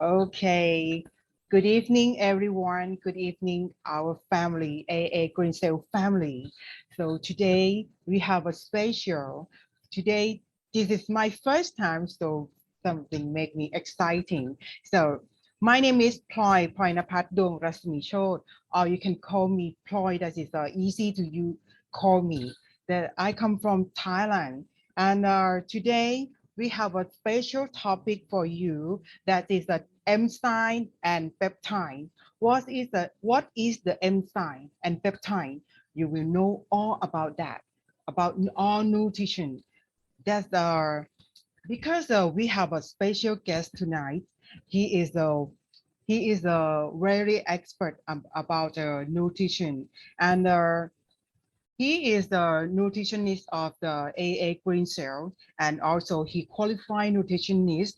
Okay. Good evening, everyone. Good evening, our family, AA Green Cell family. So today we have a special. Today, this is my first time, so something make me exciting. So my name is Ploy Napat Dong Rasmi Chod, or you can call me Ploy. That is easy to you call me. That I come from Thailand, and today we have a special topic for you that is a enzyme and peptide. What is the enzyme and peptide? You will know all about that, about all nutrition. That's because we have a special guest tonight. He is a he is a very expert about nutrition, and he is the nutritionist of the AA Green Cell, and also he qualified nutritionist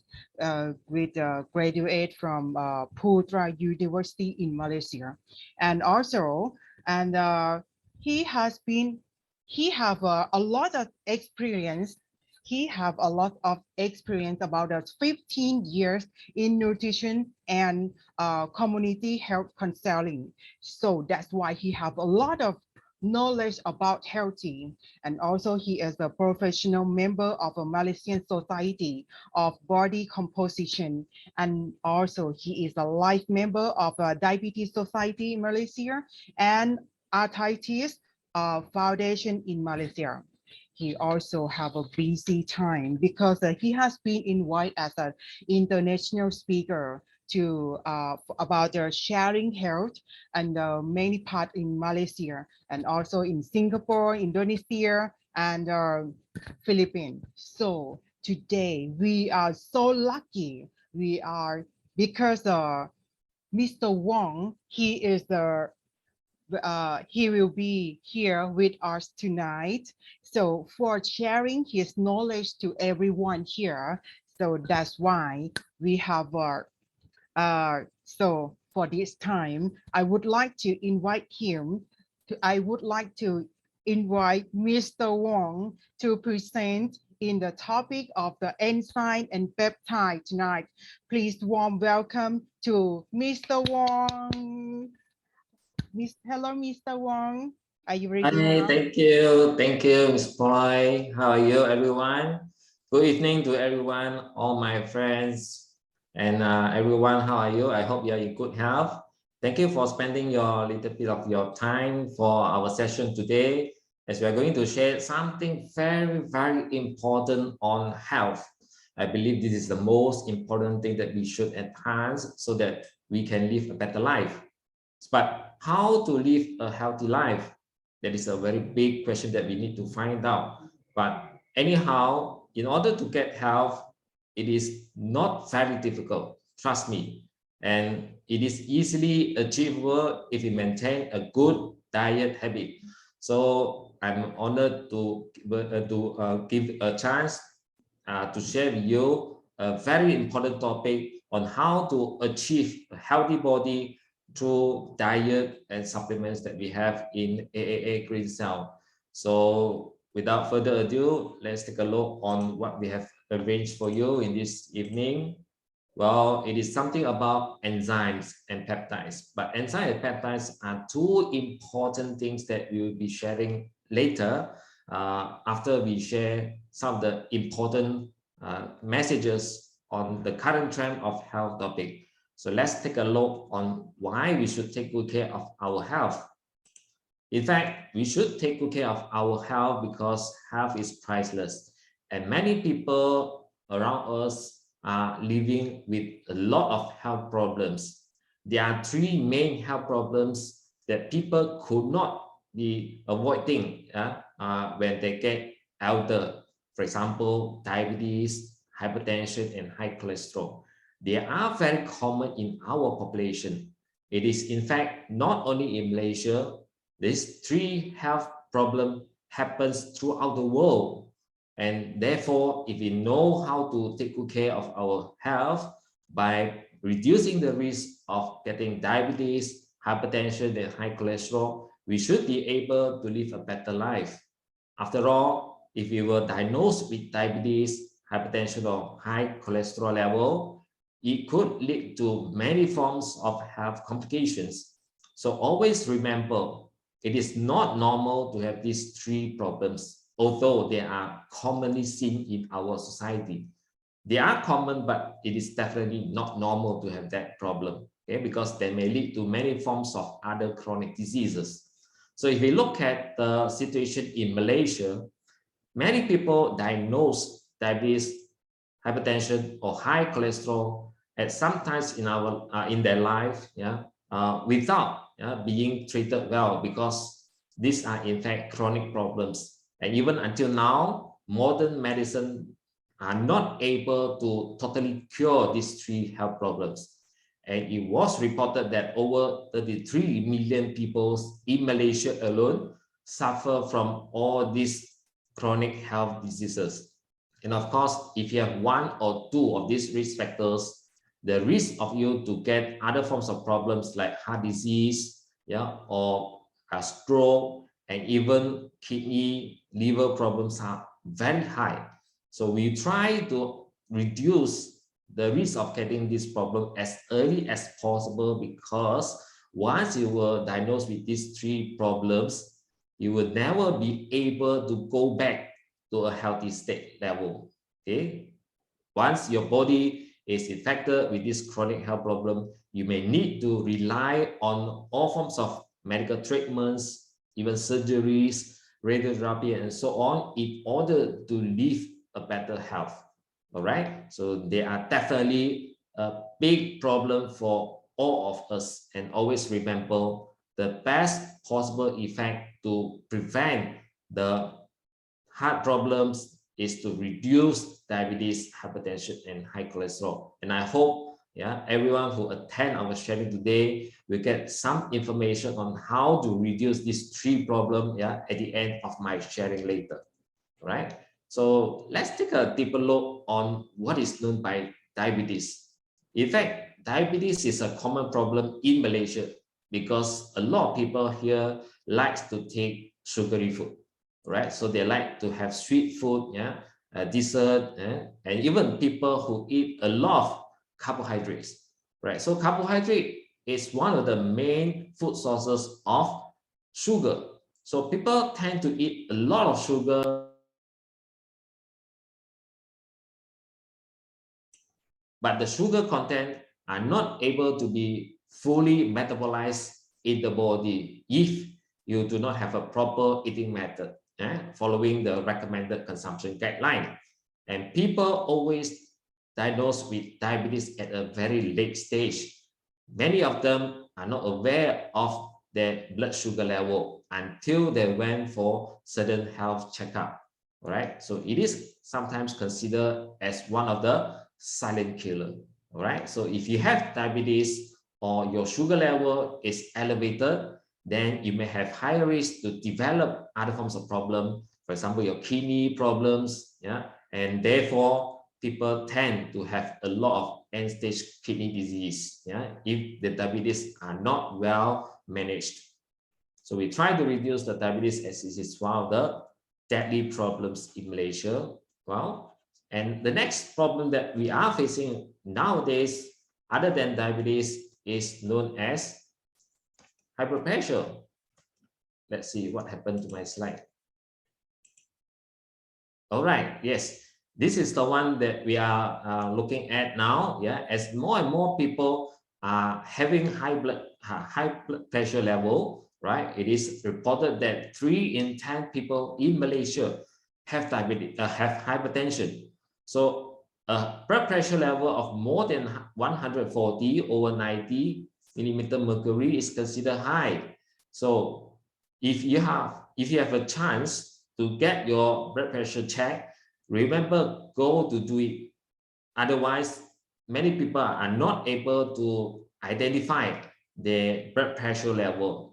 with a graduate from Putra University in Malaysia, and also and he has been he have a lot of experience. He have a lot of experience about 15 years in nutrition and community health counseling. So that's why he have a lot of knowledge about healthy, and also he is a professional member of a Malaysian Society of Body Composition, and also he is a life member of a Diabetes Society in Malaysia and Arthritis Foundation in Malaysia. He also have a busy time because he has been invited as an international speaker to about sharing health and many part in Malaysia and also in Singapore, Indonesia, and Philippines. So today we are so lucky. We are because Mr. Wong, he will be here with us tonight. So for sharing his knowledge to everyone here, so that's why we have so for this time, I would like to invite Mr. Wong to present in the topic of the enzyme and peptide tonight. Please warm welcome to Mr. Wong. Hello, Mr. Wong. Are you ready Hi, now? thank you, Ms. Ploy. How are you, everyone? Good evening to everyone, all my friends, and everyone. How are you? I hope you are in good health. Thank you for spending your little bit of your time for our session today, as we are going to share something very important on health. I believe this is the most important thing that we should enhance so that we can live a better life. But how to live a healthy life? That is a very big question that we need to find out. But anyhow, in order to get health, it is not very difficult, trust me. And it is easily achievable if we maintain a good diet habit. So I'm honored to give a chance to share with you a very important topic on how to achieve a healthy body through diet and supplements that we have in AAA Green Cell. So without further ado, let's take a look on what we have arranged for you in this evening. Well, it is something about enzymes and peptides, but enzymes and peptides are two important things that we will be sharing later after we share some of the important messages on the current trend of health topic. So let's take a look on why we should take good care of our health. In fact, we should take good care of our health because health is priceless. And many people around us are living with a lot of health problems. There are three main health problems that people could not be avoiding when they get older. For example, diabetes, hypertension, and high cholesterol. They are very common in our population. It is in fact not only in Malaysia. These three health problems happens throughout the world. And therefore, if we know how to take good care of our health by reducing the risk of getting diabetes, hypertension, and high cholesterol, we should be able to live a better life. After all, if we were diagnosed with diabetes, hypertension, or high cholesterol level, it could lead to many forms of health complications. So always remember, it is not normal to have these three problems, although they are commonly seen in our society. They are common, but it is definitely not normal to have that problem, okay? Because they may lead to many forms of other chronic diseases. So if we look at the situation in Malaysia, many people diagnose diabetes, hypertension, or high cholesterol at sometimes in their life, without being treated well, because these are in fact chronic problems. And even until now, modern medicine are not able to totally cure these three health problems. And it was reported that over 33 million people in Malaysia alone suffer from all these chronic health diseases. And of course, if you have one or two of these risk factors, the risk of you to get other forms of problems like heart disease, or a stroke, and even kidney, liver problems are very high. So we try to reduce the risk of getting this problem as early as possible, because once you were diagnosed with these three problems, you will never be able to go back to a healthy state level. Okay, once your body is infected with this chronic health problem, you may need to rely on all forms of medical treatments, even surgeries, radiotherapy, and so on, in order to live a better health. All right, so they are definitely a big problem for all of us. And always remember, the best possible effect to prevent the heart problems is to reduce diabetes, hypertension, and high cholesterol. And I hope everyone who attend our sharing today will get some information on how to reduce these three problems at the end of my sharing later. All right. So let's take a deeper look on what is known by diabetes. In fact, diabetes is a common problem in Malaysia because a lot of people here likes to take sugary food, right? So they like to have sweet food, dessert, and even people who eat a lot of carbohydrates, right? So carbohydrate is one of the main food sources of sugar. So people tend to eat a lot of sugar, but the sugar content are not able to be fully metabolized in the body if you do not have a proper eating method, following the recommended consumption guideline. And people always diagnosed with diabetes at a very late stage. Many of them are not aware of their blood sugar level until they went for certain health checkup. All right, so it is sometimes considered as one of the silent killer. All right, so if you have diabetes or your sugar level is elevated, then you may have higher risk to develop other forms of problem, for example your kidney problems, and therefore people tend to have a lot of end-stage kidney disease, if the diabetes are not well managed. So we try to reduce the diabetes as it is one of the deadly problems in Malaysia. Well, and the next problem that we are facing nowadays, other than diabetes, is known as hypertension. Let's see what happened to my slide. All right, yes, this is the one that we are looking at now. As more and more people are having high blood pressure level, right? It is reported that 3 in 10 people in Malaysia have diabetes, have hypertension. So a blood pressure level of more than 140 over 90 millimeter mercury is considered high. So if you have a chance to get your blood pressure checked, remember, go to do it. Otherwise, many people are not able to identify their blood pressure level,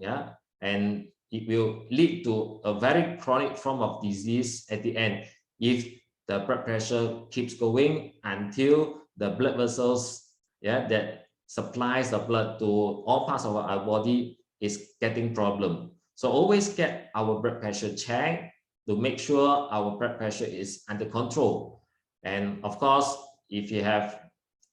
and it will lead to a very chronic form of disease at the end if the blood pressure keeps going until the blood vessels, that supplies the blood to all parts of our body is getting problem. So always get our blood pressure checked to make sure our blood pressure is under control. And of course, if you have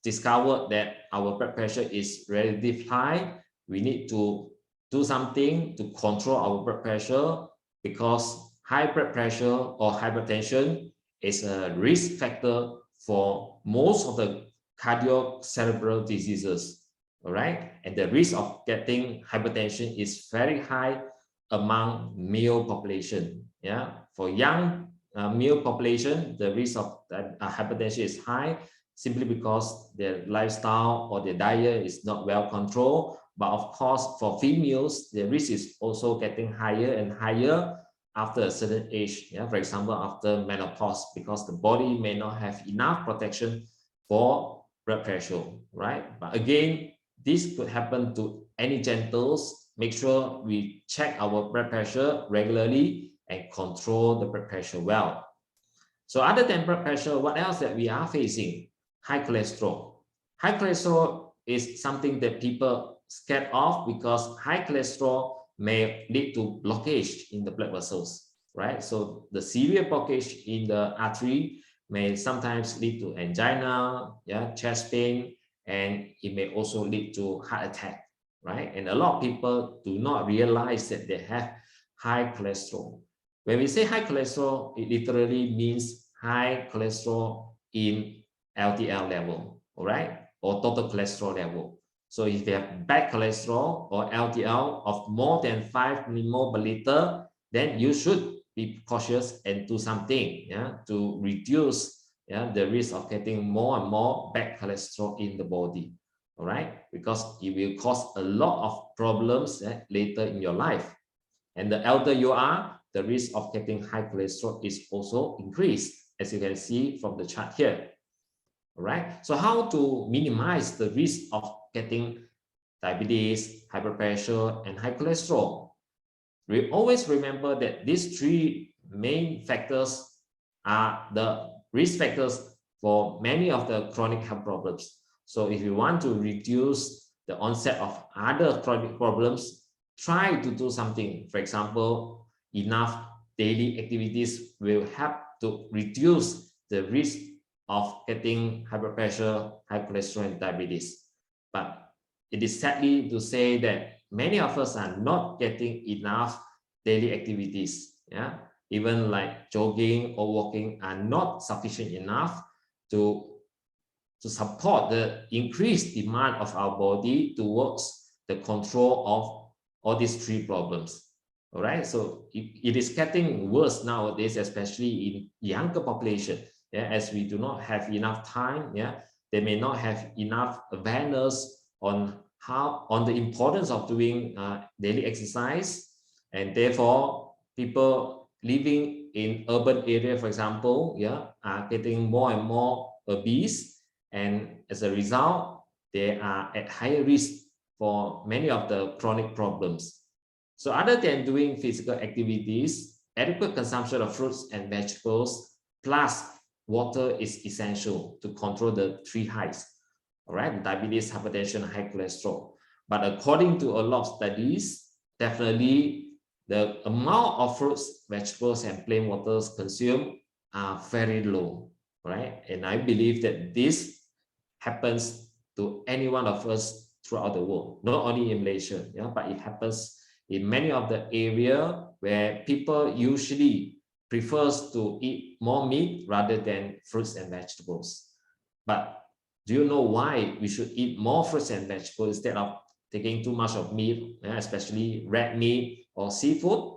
discovered that our blood pressure is relatively high, we need to do something to control our blood pressure, because high blood pressure or hypertension is a risk factor for most of the cardiovascular diseases. All right, and the risk of getting hypertension is very high among male population. Yeah, for young male population, the risk of hypertension is high simply because their lifestyle or their diet is not well controlled. But of course, for females, the risk is also getting higher and higher after a certain age. Yeah, for example, after menopause, because the body may not have enough protection for blood pressure, right? But again, this could happen to any genitals. Make sure we check our blood pressure regularly and control the blood pressure well. So other than blood pressure, what else that we are facing? High cholesterol. High cholesterol is something that people scared of, because high cholesterol may lead to blockage in the blood vessels, right? So the severe blockage in the artery may sometimes lead to angina, yeah, chest pain, and it may also lead to heart attack, right? And a lot of people do not realize that they have high cholesterol. When we say high cholesterol, it literally means high cholesterol in LDL level, all right, or total cholesterol level. So if you have bad cholesterol or LDL of more than 5 millimole per liter, then you should be cautious and do something, yeah, to reduce, yeah, the risk of getting more and more bad cholesterol in the body, all right, because it will cause a lot of problems later in your life. And the elder you are, the risk of getting high cholesterol is also increased, as you can see from the chart here. All right. So how to minimize the risk of getting diabetes, high blood pressure, and high cholesterol? We always remember that these three main factors are the risk factors for many of the chronic health problems. So if you want to reduce the onset of other chronic problems, try to do something. For example, enough daily activities will help to reduce the risk of getting high blood pressure, high cholesterol, and diabetes. But it is sadly to say that many of us are not getting enough daily activities. Yeah, even like jogging or walking are not sufficient enough to support the increased demand of our body towards the control of all these three problems. All right, so it is getting worse nowadays, especially in younger population. Yeah, as we do not have enough time. Yeah, they may not have enough awareness on the importance of doing daily exercise, and therefore people living in urban area, for example, yeah, are getting more and more obese, and as a result, they are at higher risk for many of the chronic problems. So other than doing physical activities, adequate consumption of fruits and vegetables plus water is essential to control the three highs, all right, diabetes, hypertension, high cholesterol. But according to a lot of studies, definitely the amount of fruits, vegetables, and plain waters consumed are very low, right? And I believe that this happens to any one of us throughout the world, not only in Malaysia, yeah, but it happens in many of the area where people usually prefers to eat more meat rather than fruits and vegetables. But do you know why we should eat more fruits and vegetables instead of taking too much of meat, especially red meat or seafood?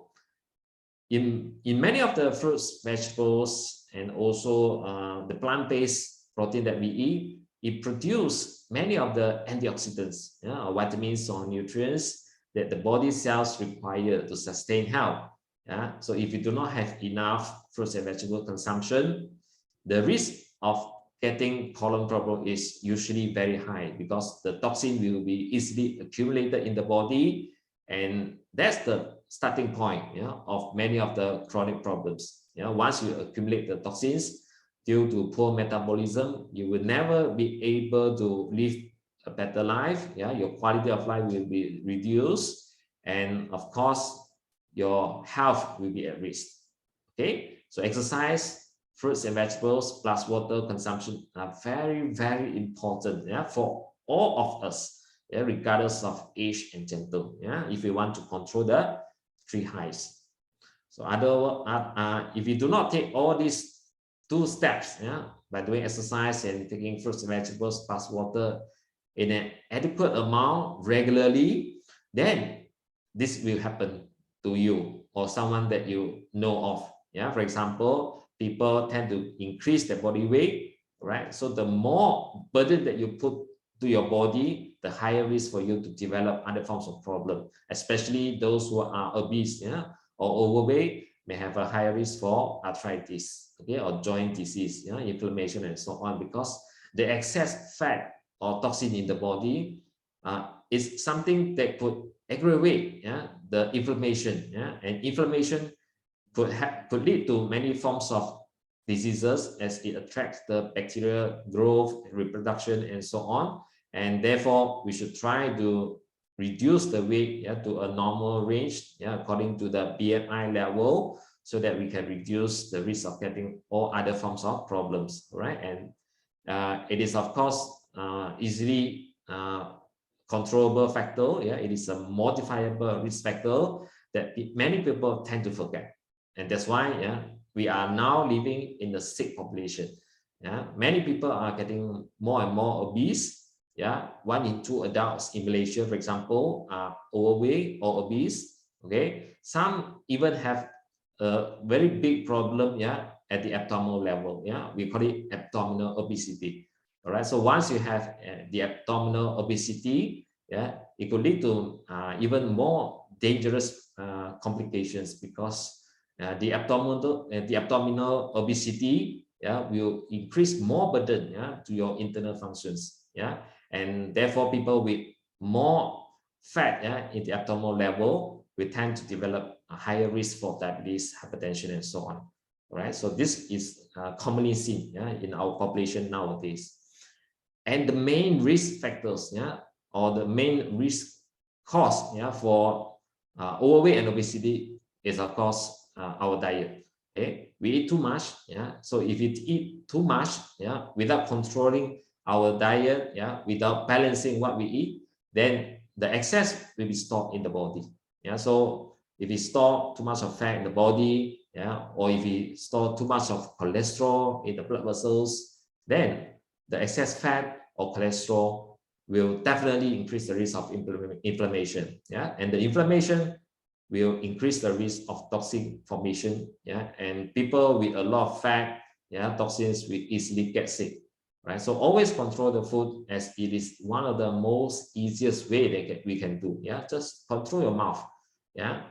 In many of the fruits, vegetables, and also the plant-based protein that we eat, it produces many of the antioxidants, or vitamins or nutrients that the body cells require to sustain health. Yeah? So if you do not have enough fruits and vegetable consumption, the risk of getting colon problem is usually very high, because the toxin will be easily accumulated in the body, and that's the starting point, of many of the chronic problems. Once you accumulate the toxins due to poor metabolism, you will never be able to live a better life. Your quality of life will be reduced, and of course, your health will be at risk. Okay, so exercise, fruits and vegetables plus water consumption are very, very important, yeah, for all of us, yeah, regardless of age and gender, yeah, if we want to control the three highs. So if you do not take all these two steps, yeah, by doing exercise and taking fruits and vegetables plus water in an adequate amount regularly, then this will happen to you or someone that you know of. Yeah, for example, people tend to increase their body weight, right? So the more burden that you put to your body, the higher risk for you to develop other forms of problem, especially those who are obese, yeah, or overweight may have a higher risk for arthritis, okay, or joint disease, you know, inflammation and so on, because the excess fat or toxin in the body is something that could aggravate, yeah, the inflammation, yeah, and inflammation could lead to many forms of diseases as it attracts the bacterial growth, reproduction, and so on. And therefore, we should try to reduce the weight, yeah, to a normal range, yeah, according to the BMI level, so that we can reduce the risk of getting all other forms of problems, right? And it is, of course, easily controllable factor. Yeah, it is a modifiable risk factor that many people tend to forget, and that's why, yeah, we are now living in a sick population. Yeah, many people are getting more and more obese. Yeah, 1 in 2 adults in Malaysia, for example, are overweight or obese. Okay, some even have a very big problem, yeah, at the abdominal level. Yeah, we call it abdominal obesity. All right, so once you have the abdominal obesity, yeah, it could lead to even more dangerous complications, because the abdominal obesity, yeah, will increase more burden, yeah, to your internal functions, yeah, and therefore people with more fat, yeah, in the abdominal level will tend to develop a higher risk for diabetes, hypertension, and so on. All right, so this is commonly seen, yeah, in our population nowadays. And the main risk factors, yeah, or the main risk cause, yeah, for overweight and obesity is, of course, our diet. Okay, we eat too much, yeah. So if you eat too much, yeah, without controlling our diet, yeah, without balancing what we eat, then the excess will be stored in the body. Yeah, so if we store too much of fat in the body, yeah, or if we store too much of cholesterol in the blood vessels, then the excess fat or cholesterol will definitely increase the risk of inflammation. Yeah, and the inflammation will increase the risk of toxin formation. Yeah, and people with a lot of fat, yeah, toxins will easily get sick. Right, so always control the food, as it is one of the most easiest way that we can do. Yeah, just control your mouth. Yeah,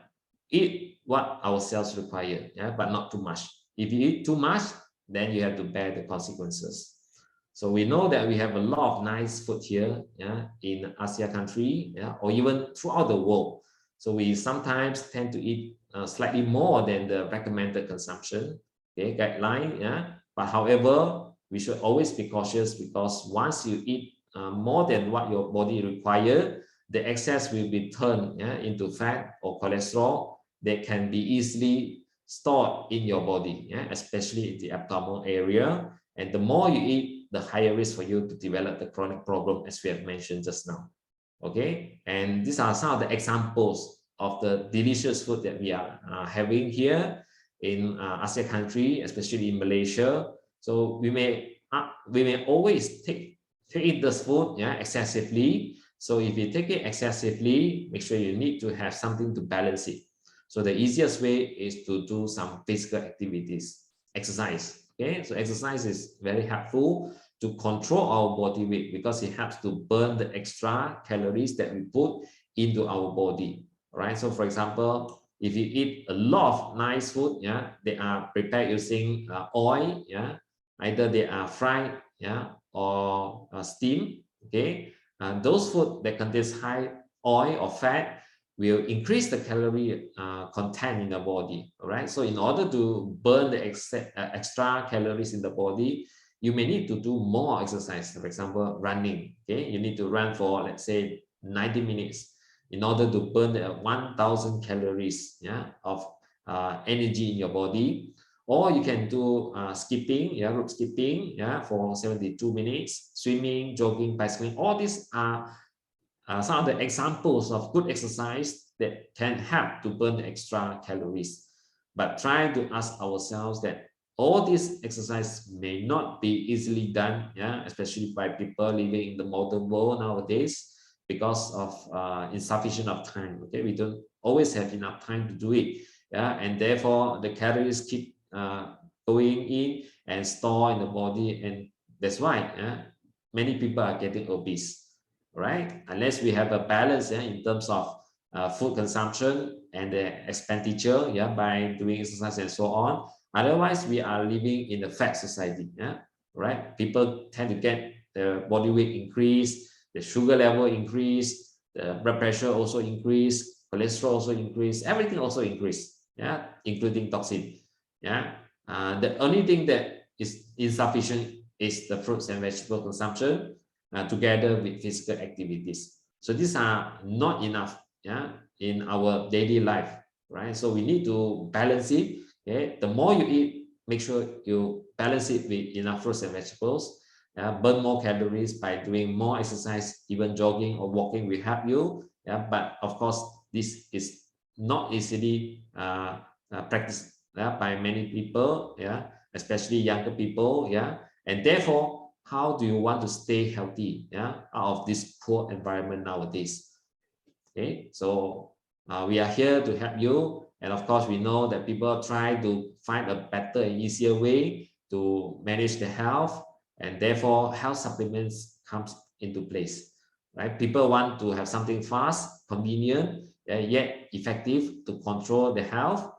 eat what our cells require. Yeah, but not too much. If you eat too much, then you have to bear the consequences. So we know that we have a lot of nice food here, yeah, in Asia country, yeah, or even throughout the world. So we sometimes tend to eat slightly more than the recommended consumption, okay, guideline, yeah. But however, we should always be cautious, because once you eat more than what your body requires, the excess will be turned, yeah, into fat or cholesterol that can be easily stored in your body, yeah, especially in the abdominal area. And the more you eat, the higher risk for you to develop the chronic problem, as we have mentioned just now. Okay, and these are some of the examples of the delicious food that we are having here in Asia country, especially in Malaysia. So we may always take this food, yeah, excessively. So if you take it excessively, make sure you need to have something to balance it. So the easiest way is to do some physical activities, exercise. Okay, so exercise is very helpful to control our body weight, because it helps to burn the extra calories that we put into our body. Right. So for example, if you eat a lot of nice food, yeah, they are prepared using oil, yeah, either they are fried, yeah, or steamed. Okay, those food that contains high oil or fat will increase the calorie content in the body. All right, so in order to burn the extra calories in the body, you may need to do more exercise. For example, running. Okay, you need to run for, let's say, 90 minutes in order to burn 1,000 calories, yeah, of energy in your body. or you can do skipping, yeah, group skipping, yeah, for 72 minutes, swimming, jogging, bicycling. All these are some of the examples of good exercise that can help to burn the extra calories. But try to ask ourselves that all these exercise may not be easily done, yeah, especially by people living in the modern world nowadays because of insufficient of time. Okay, we don't always have enough time to do it, yeah, and therefore the calories keep going in and store in the body, and that's why many people are getting obese, right? Unless we have a balance, in terms of food consumption and the expenditure, by doing exercise and so on. Otherwise, we are living in a fat society, right? People tend to get the body weight increase, the sugar level increase, the blood pressure also increase, cholesterol also increase, everything also increase, including toxin, the only thing that is insufficient is the fruits and vegetable consumption, together with physical activities. So these are not enough, in our daily life, right? So we need to balance it. Okay, the more you eat, make sure you balance it with enough fruits and vegetables. Burn more calories by doing more exercise, even jogging or walking will help you. But of course, this is not easily practiced by many people, especially younger people, and therefore, how do you want to stay healthy, out of this poor environment nowadays? Okay, so we are here to help you, and of course we know that people try to find a better and easier way to manage their health, and therefore health supplements comes into place, right? People want to have something fast, convenient, yet effective to control the health.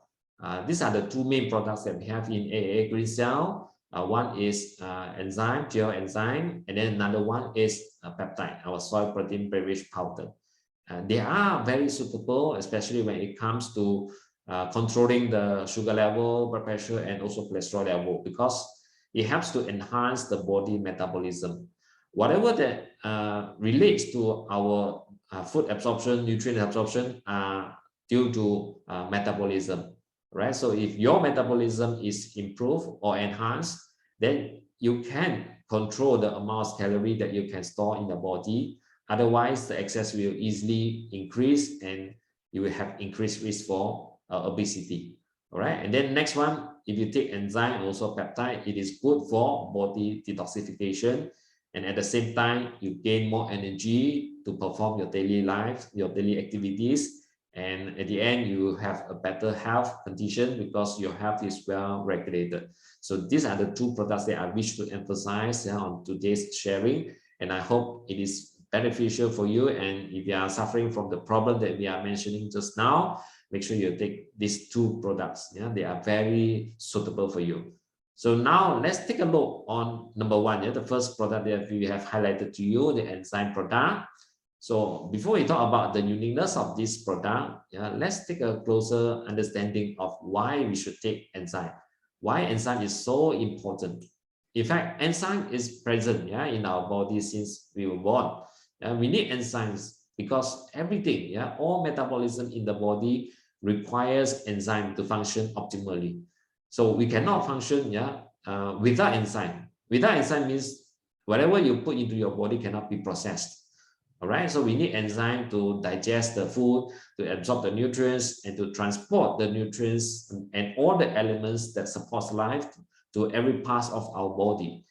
These are the two main products that we have in AA Green Cell. One is enzyme, pure enzyme, and then another one is peptide, our soy protein beverage powder. They are very suitable, especially when it comes to controlling the sugar level, blood pressure, and also cholesterol level, because it helps to enhance the body metabolism. Whatever that relates to our food absorption, nutrient absorption, due to metabolism, right? So if your metabolism is improved or enhanced, then you can control the amount of calorie that you can store in the body. Otherwise, the excess will easily increase and you will have increased risk for obesity. All right. And then next one, if you take enzyme and also peptide, it is good for body detoxification. And at the same time, you gain more energy to perform your daily life, your daily activities. And at the end, you have a better health condition because your health is well regulated. So these are the two products that I wish to emphasize on today's sharing. And I hope it is beneficial for you. And if you are suffering from the problem that we are mentioning just now, make sure you take these two products. They are very suitable for you. So now let's take a look on number one, the first product that we have highlighted to you, the enzyme product. So before we talk about the uniqueness of this product, let's take a closer understanding of why we should take enzyme. Why enzyme is so important. In fact, enzyme is present in our body since we were born. We need enzymes because everything, all metabolism in the body requires enzyme to function optimally. So we cannot function without enzyme. Without enzyme means whatever you put into your body cannot be processed. All right, so we need enzyme to digest the food, to absorb the nutrients, and to transport the nutrients and all the elements that supports life to every part of our body.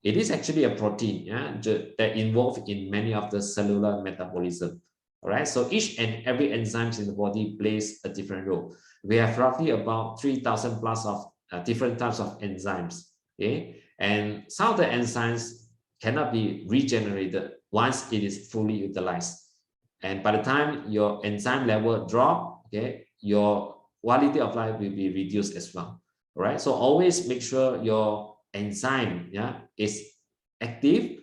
It is actually a protein that involved in many of the cellular metabolism. All right, so each and every enzymes in the body plays a different role. We have roughly about 3,000 plus of different types of enzymes. Okay, and some of the enzymes cannot be regenerated once it is fully utilized. And by the time your enzyme level drop, okay, your quality of life will be reduced as well. All right, so always make sure your enzyme is active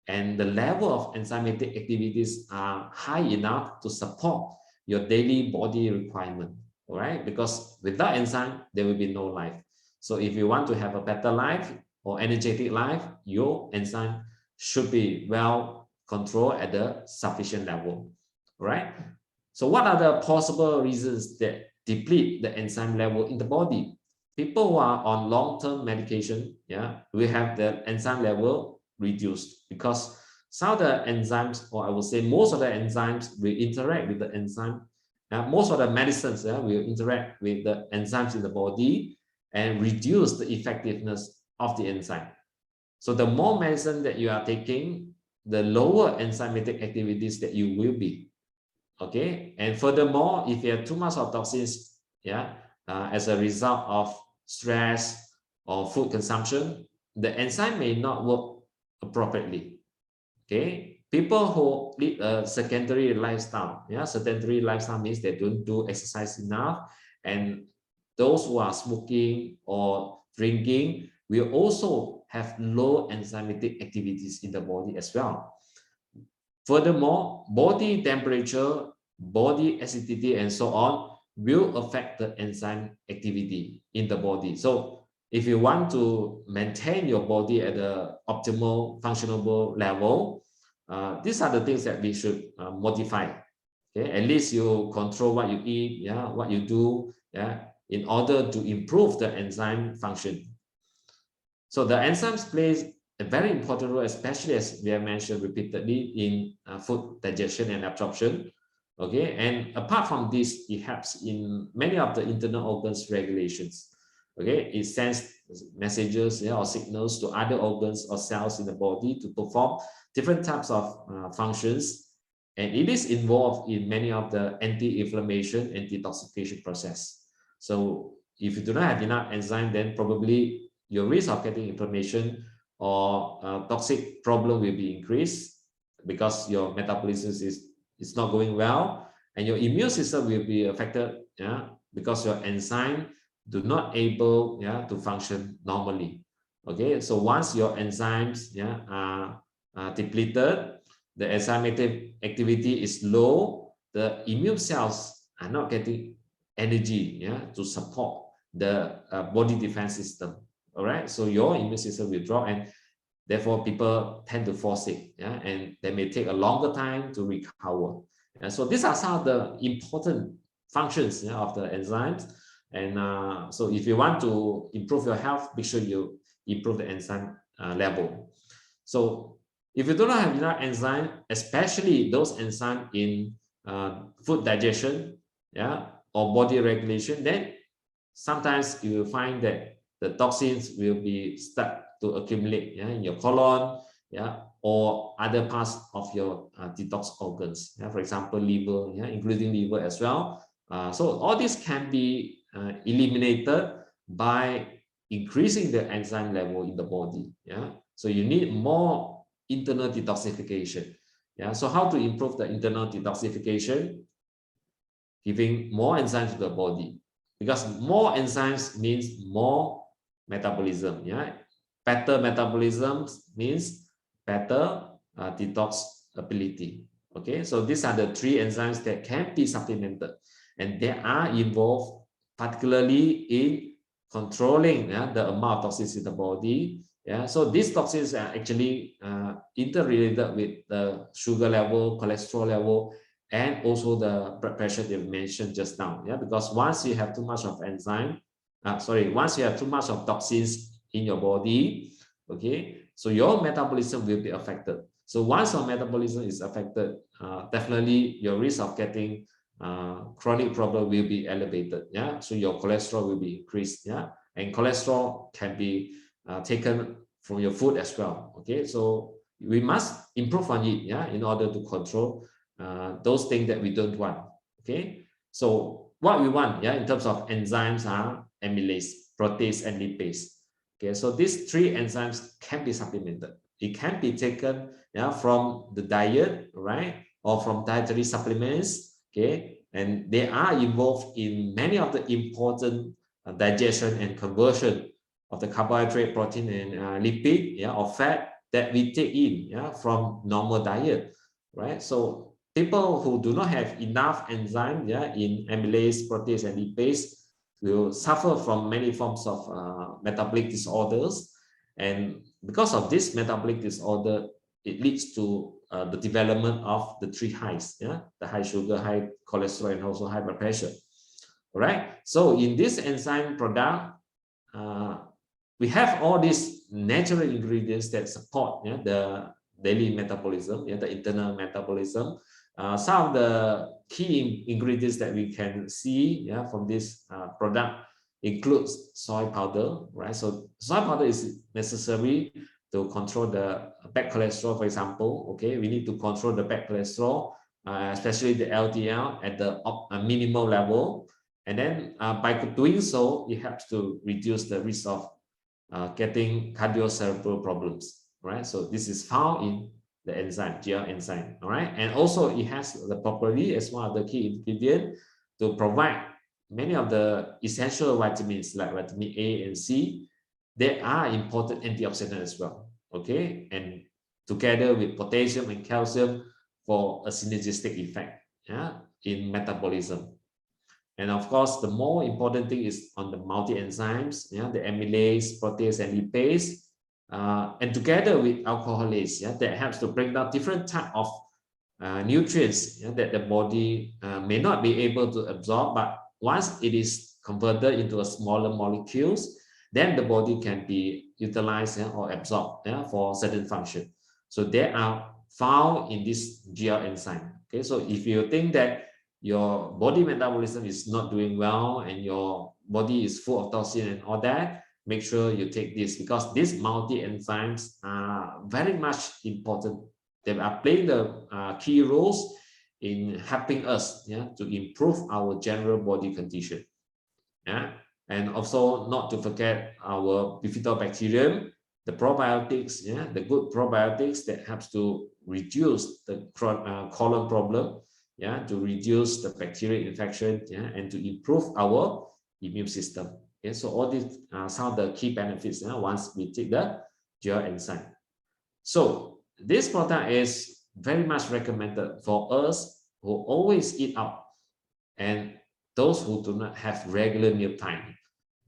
and the level of enzymatic activities are high enough to support your daily body requirement. All right, because without enzyme there will be no life. So if you want to have a better life or energetic life, your enzyme should be well controlled at the sufficient level. All right, so what are the possible reasons that deplete the enzyme level in the body? people who are on long-term medication, yeah, we have the enzyme level reduced because some of the enzymes, or I would say most of the enzymes will interact with the enzyme. Most of the medicines will interact with the enzymes in the body and reduce the effectiveness of the enzyme. So the more medicine that you are taking, the lower enzymatic activities that you will be. Okay, and furthermore, if you have too much of toxins, as a result of stress or food consumption, the enzyme may not work appropriately. Okay, people who lead a sedentary lifestyle, sedentary lifestyle means they don't do exercise enough, and those who are smoking or drinking will also have low enzymatic activities in the body as well. Furthermore, body temperature, body acidity, and so on will affect the enzyme activity in the body. So if you want to maintain your body at the optimal functionable level, these are the things that we should modify. Okay, at least you control what you eat, what you do, in order to improve the enzyme function. So the enzymes plays a very important role, especially as we have mentioned repeatedly in food digestion and absorption. Okay, and apart from this, it helps in many of the internal organs regulations. Okay, it sends messages or signals to other organs or cells in the body to perform different types of functions, and it is involved in many of the anti-inflammation and detoxification process. So if you do not have enough enzyme, then probably your risk of getting inflammation or toxic problem will be increased because your metabolism is not going well, and your immune system will be affected, because your enzyme do not able to function normally. Okay, so once your enzymes are depleted, the enzymatic activity is low, the immune cells are not getting energy to support the body defense system. All right, so your immune system will drop, and therefore people tend to fall sick, and they may take a longer time to recover. And so these are some of the important functions of the enzymes. And so if you want to improve your health, make sure you improve the enzyme level. So if you do not have enough enzyme, especially those enzymes in food digestion, or body regulation, then sometimes you will find that the toxins will be start to accumulate in your colon, or other parts of your detox organs, for example, liver, including liver as well. So all this can be eliminated by increasing the enzyme level in the body. So you need more internal detoxification. So how to improve the internal detoxification? Giving more enzymes to the body, because more enzymes means more metabolism. Better metabolism means better detox ability. Okay, so these are the three enzymes that can be supplemented, and they are involved particularly in controlling the amount of toxins in the body. So these toxins are actually interrelated with the sugar level, cholesterol level, and also the blood pressure that we mentioned just now. Because once you have too much of once you have too much of toxins in your body, okay, so your metabolism will be affected. So once your metabolism is affected, definitely your risk of getting chronic problem will be elevated. So your cholesterol will be increased. And cholesterol can be taken from your food as well. Okay, so we must improve on it, in order to control those things that we don't want. Okay, so what we want, in terms of enzymes are amylase, protease, and lipase. Okay, so these three enzymes can be supplemented. It can be taken from the diet, right, or from dietary supplements. Okay, and they are involved in many of the important digestion and conversion of the carbohydrate, protein, and lipid, or fat that we take in, from normal diet, right? So people who do not have enough enzyme, in amylase, protease, and lipase will suffer from many forms of metabolic disorders, and because of this metabolic disorder, it leads to the development of the three highs, the high sugar, high cholesterol, and also high blood pressure. All right. So in this enzyme product, we have all these natural ingredients that support the daily metabolism, the internal metabolism. Some of the key ingredients that we can see from this product includes soy powder, right? So soy powder is necessary to control the bad cholesterol, for example. Okay, we need to control the bad cholesterol, especially the LDL at the minimal level. And then by doing so, it helps to reduce the risk of getting cardiocerebral problems, right? So this is found in the enzyme, GL enzyme, all right? And also it has the property as one of the key ingredients to provide many of the essential vitamins like vitamin A and C. They are important antioxidant as well, okay? And together with potassium and calcium for a synergistic effect in metabolism. And of course, the more important thing is on the multi-enzymes, the amylase, protease, and lipase, and together with alcoholase, that helps to break down different type of nutrients that the body may not be able to absorb, but once it is converted into a smaller molecules, then the body can be utilized or absorbed for certain function. So they are found in this GL enzyme. Okay, so if you think that your body metabolism is not doing well and your body is full of toxin and all that, make sure you take this, because these multi-enzymes are very much important. They are playing the key roles in helping us to improve our general body condition. And also not to forget our bifidobacterium, the probiotics, the good probiotics that helps to reduce the colon problem, to reduce the bacterial infection, and to improve our immune system. Okay, so all these are some of the key benefits once we take the GL enzyme. So this product is very much recommended for us who always eat out and those who do not have regular meal time.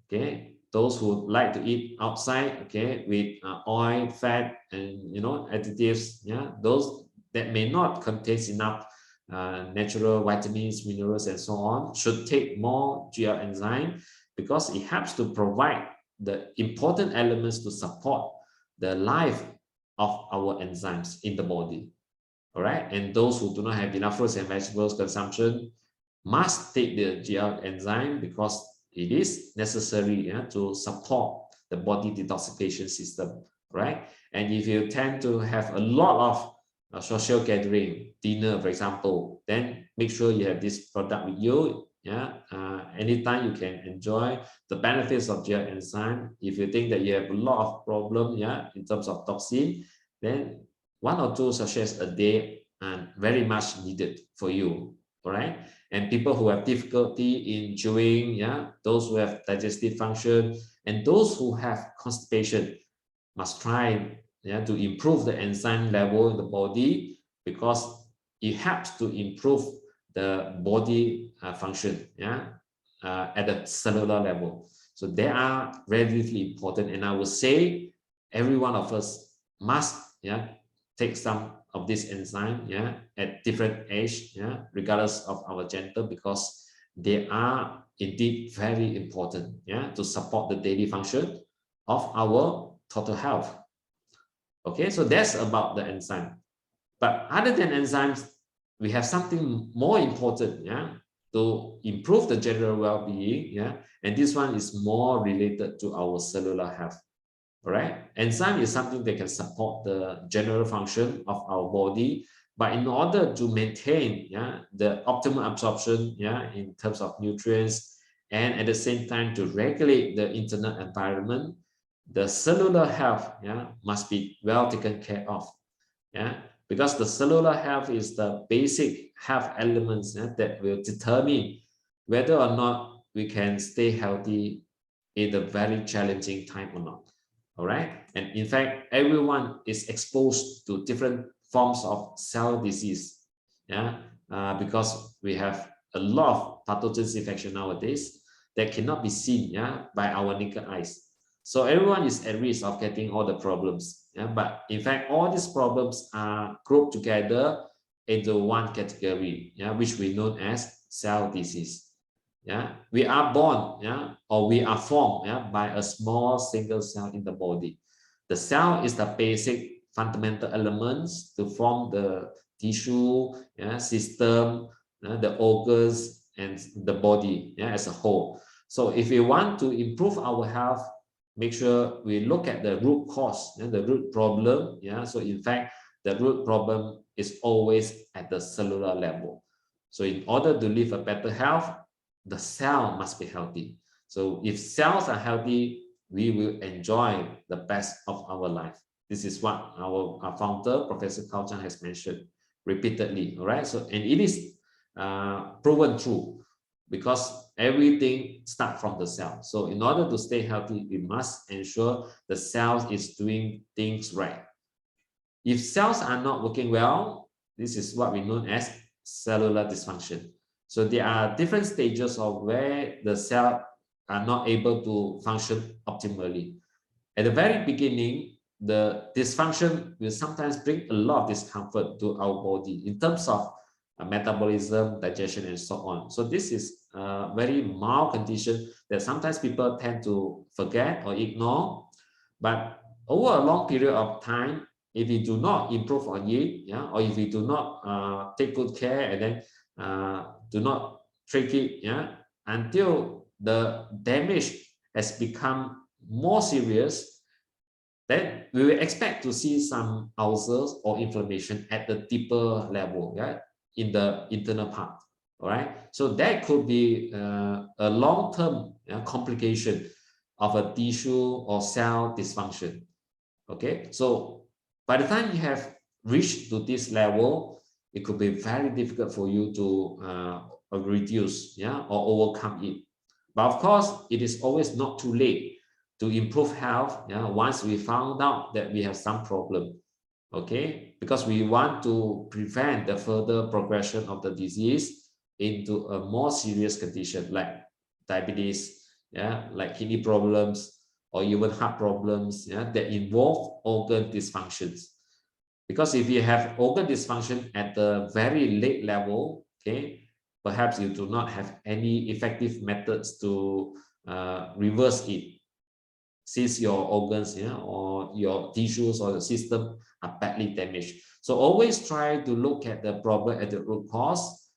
Okay, those who like to eat outside, okay, with oil, fat, and additives, those that may not contain enough natural vitamins, minerals, and so on, should take more GL enzyme, because it helps to provide the important elements to support the life of our enzymes in the body. All right, and those who do not have enough fruits and vegetables consumption must take the GL enzyme, because it is necessary to support the body detoxification system, right? And if you tend to have a lot of social gathering, dinner, for example, then make sure you have this product with you. Anytime you can enjoy the benefits of GL enzyme. If you think that you have a lot of problem, in terms of toxin, then 1 or 2 sachets a day are very much needed for you. All right. And people who have difficulty in chewing, those who have digestive function, and those who have constipation must try to improve the enzyme level in the body, because it helps to improve the body function at the cellular level. So they are relatively important, and I would say every one of us must take some of this enzyme at different age, regardless of our gender, because they are indeed very important to support the daily function of our total health. Okay, so that's about the enzyme. But other than enzymes, we have something more important to improve the general well-being, and this one is more related to our cellular health. All right, enzyme is something that can support the general function of our body, but in order to maintain the optimal absorption in terms of nutrients, and at the same time to regulate the internal environment, the cellular health must be well taken care of, because the cellular health is the basic health elements that will determine whether or not we can stay healthy in a very challenging time or not. All right, and in fact, everyone is exposed to different forms of cell disease, because we have a lot of pathogens infection nowadays that cannot be seen by our naked eyes. So everyone is at risk of getting all the problems, but in fact, all these problems are grouped together into one category, which we know as cell disease. Yeah, we are born, yeah, or we are formed, yeah, by a small single cell in the body. The cell is the basic fundamental elements to form the tissue, yeah, system, the organs, and the body, yeah, as a whole. So if we want to improve our health, make sure we look at the root cause, yeah, the root problem. Yeah, so in fact, the root problem is always at the cellular level. So in order to live a better health, the cell must be healthy. So if cells are healthy, we will enjoy the best of our life. This is what our founder, Professor Cao Chan, has mentioned repeatedly. All right. So, and it is proven true because everything starts from the cell. So in order to stay healthy, we must ensure the cell is doing things right. If cells are not working well, this is what we know as cellular dysfunction. So there are different stages of where the cell are not able to function optimally. At the very beginning, the dysfunction will sometimes bring a lot of discomfort to our body in terms of metabolism, digestion, and so on. So this is a very mild condition that sometimes people tend to forget or ignore. But over a long period of time, if we do not improve on it, yeah, or if we do not take good care and then do not treat it, yeah, until the damage has become more serious, then we will expect to see some ulcers or inflammation at the deeper level, yeah, in the internal part. All right, so that could be a long-term complication of a tissue or cell dysfunction. Okay, so by the time you have reached to this level, it could be very difficult for you to reduce, yeah, or overcome it. But of course, it is always not too late to improve health, yeah, once we found out that we have some problem. Okay, because we want to prevent the further progression of the disease into a more serious condition like diabetes, yeah, like kidney problems, or even heart problems, yeah, that involve organ dysfunctions. Because if you have organ dysfunction at the very late level, okay, perhaps you do not have any effective methods to reverse it, since your organs, yeah, or your tissues or the system are badly damaged. So always try to look at the problem at the root cause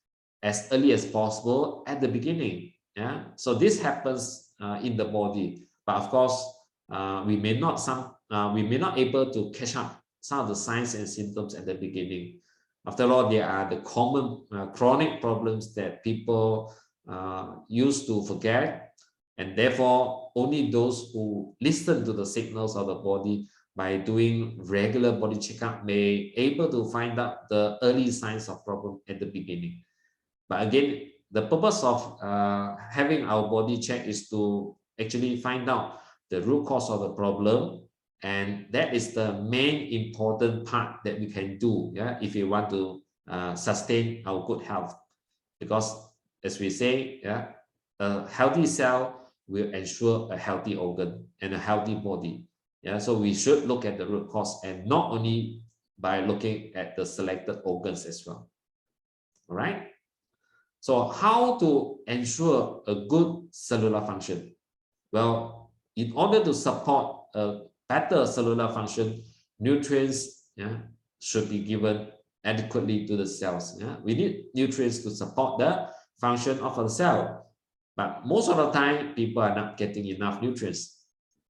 as early as possible at the beginning. Yeah, so this happens in the body, but of course we may not able to catch up some of the signs and symptoms at the beginning. After all, there are the common chronic problems that people used to forget, and therefore only those who listen to the signals of the body by doing regular body checkup may able to find out the early signs of problem at the beginning. But again, the purpose of having our body checked is to actually find out the root cause of the problem, and that is the main important part that we can do, yeah, if we want to sustain our good health. Because as we say, yeah, a healthy cell will ensure a healthy organ and a healthy body. Yeah, so we should look at the root cause and not only by looking at the selected organs as well. All right. So how to ensure a good cellular function? Well, in order to support a better cellular function, nutrients, yeah, should be given adequately to the cells. Yeah? We need nutrients to support the function of a cell. But most of the time, people are not getting enough nutrients.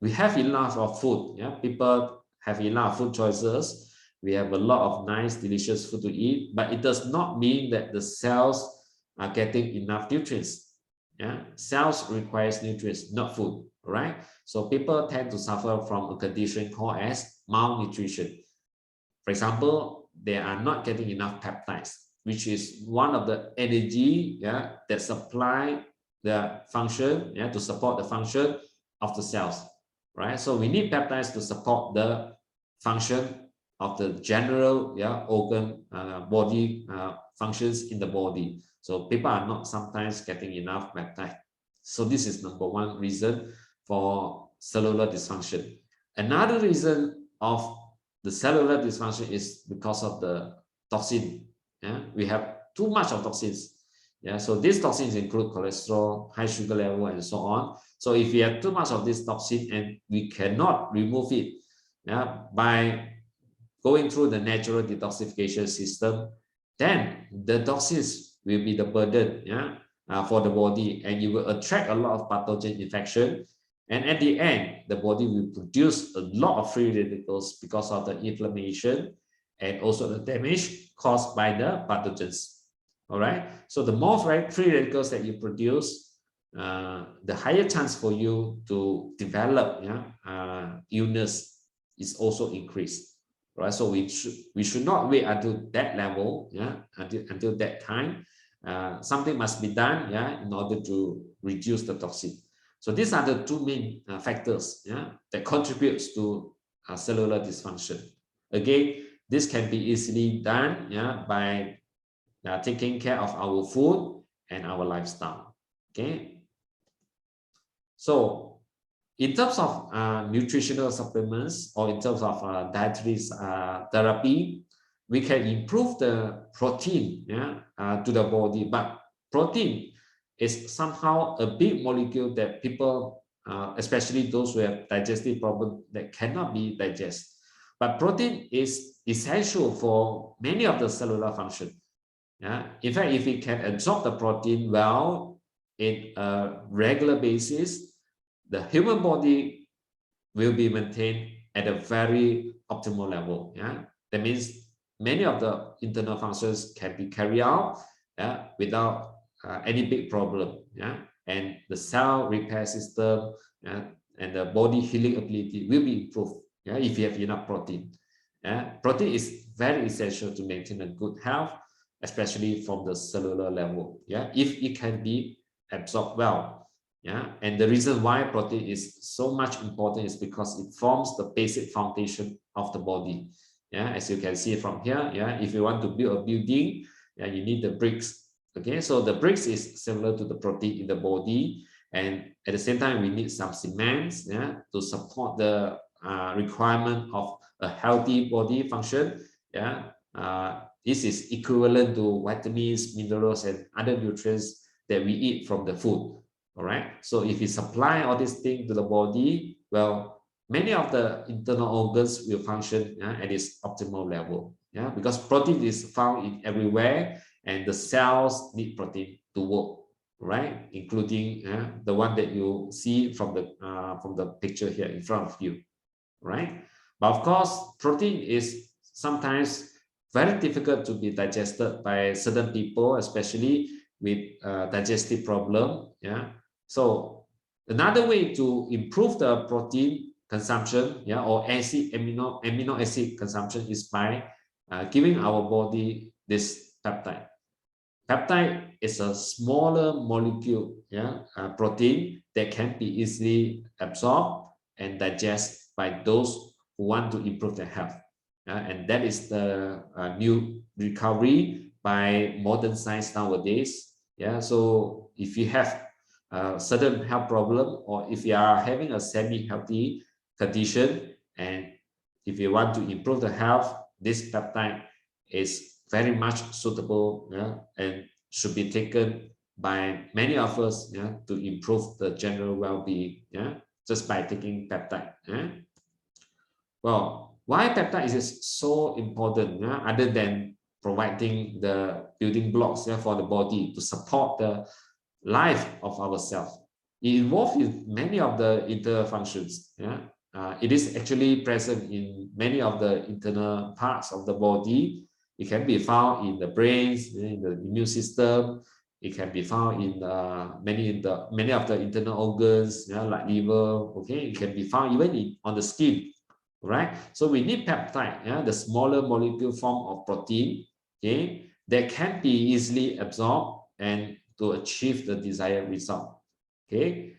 We have enough of food. Yeah? People have enough food choices. We have a lot of nice, delicious food to eat, but it does not mean that the cells are getting enough nutrients. Yeah, cells requires nutrients, not food. Right? So people tend to suffer from a condition called as malnutrition. For example, they are not getting enough peptides, which is one of the energy, yeah, that supply the function, yeah, to support the function of the cells. Right? So we need peptides to support the function of the general, yeah, organ body functions in the body. So people are not sometimes getting enough peptide. So this is number one reason for cellular dysfunction. Another reason of the cellular dysfunction is because of the toxin. Yeah? We have too much of toxins. Yeah, so these toxins include cholesterol, high sugar level, and so on. So if we have too much of this toxin and we cannot remove it, yeah, by going through the natural detoxification system, then the toxins will be the burden, yeah, for the body, and you will attract a lot of pathogen infection. And at the end, the body will produce a lot of free radicals because of the inflammation and also the damage caused by the pathogens. All right. So the more free radicals that you produce, the higher chance for you to develop, yeah, illness is also increased. Right. So we should not wait until that level, yeah, until that time. Something must be done, yeah, in order to reduce the toxin. So these are the two main factors, yeah, that contributes to cellular dysfunction. Again, this can be easily done, yeah, by taking care of our food and our lifestyle. Okay. So in terms of nutritional supplements or in terms of dietary therapy, we can improve the protein, yeah, to the body. But protein is somehow a big molecule that people, especially those who have digestive problems, that cannot be digested. But protein is essential for many of the cellular function. Yeah. In fact, if we can absorb the protein well in a regular basis, the human body will be maintained at a very optimal level. Yeah. That means many of the internal functions can be carried out, yeah, without any big problem. Yeah. And the cell repair system, yeah, and the body healing ability will be improved, yeah, if you have enough protein. Yeah. Protein is very essential to maintain a good health, especially from the cellular level. Yeah, if it can be absorbed well. Yeah, and the reason why protein is so much important is because it forms the basic foundation of the body. Yeah, as you can see from here. Yeah, if you want to build a building, yeah, you need the bricks. Okay, so the bricks is similar to the protein in the body, and at the same time we need some cements, yeah, to support the requirement of a healthy body function. Yeah, this is equivalent to vitamins, minerals, and other nutrients that we eat from the food. All right. So if we supply all these things to the body, well, many of the internal organs will function, at its optimal level. Yeah, because protein is found in everywhere, and the cells need protein to work, right? Including the one that you see from the picture here in front of you, right? But of course, protein is sometimes very difficult to be digested by certain people, especially with digestive problem. Yeah. So another way to improve the protein consumption, yeah, or amino acid consumption is by giving our body this peptide. Peptide is a smaller molecule, yeah, protein that can be easily absorbed and digested by those who want to improve their health. And that is the new recovery by modern science nowadays. Yeah, so if you have a certain health problem, or if you are having a semi-healthy condition, and if you want to improve the health, this peptide is very much suitable, yeah, and should be taken by many of us, yeah, to improve the general well-being, yeah, just by taking peptide. Yeah? Well, why peptide is so important, yeah, other than providing the building blocks, yeah, for the body to support the life of ourselves? It involves in many of the internal functions. Yeah, it is actually present in many of the internal parts of the body. It can be found in the brains, in the immune system. It can be found in many of the internal organs, yeah, like liver. Okay, it can be found even on the skin, right? So we need peptide, yeah, the smaller molecule form of protein, okay, that can be easily absorbed and to achieve the desired result. Okay,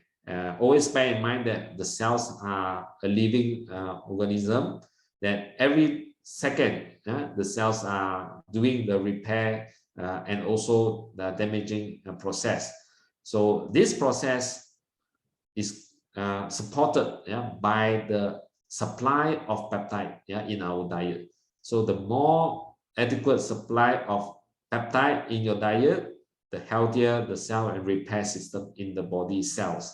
always bear in mind that the cells are a living organism, that every second the cells are doing the repair and also the damaging process. So this process is supported, yeah, by the supply of peptide, yeah, in our diet. So the more adequate supply of peptide in your diet, the healthier the cell and repair system in the body cells,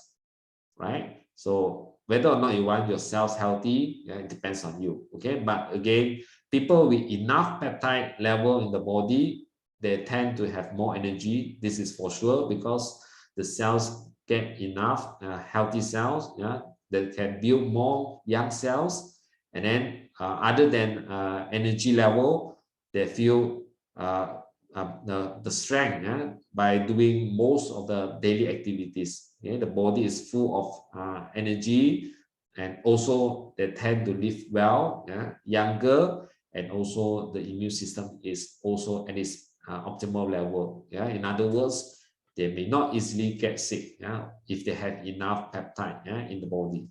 right? So whether or not you want your cells healthy, yeah, it depends on you, okay? But again, people with enough peptide level in the body, they tend to have more energy. This is for sure, because the cells get enough healthy cells, yeah, that can build more young cells. And then other than energy level, they feel the strength, yeah, by doing most of the daily activities. Yeah, the body is full of energy, and also they tend to live well, yeah, younger, and also the immune system is also at its optimal level. Yeah, in other words, they may not easily get sick, yeah, if they have enough peptide, yeah, in the body.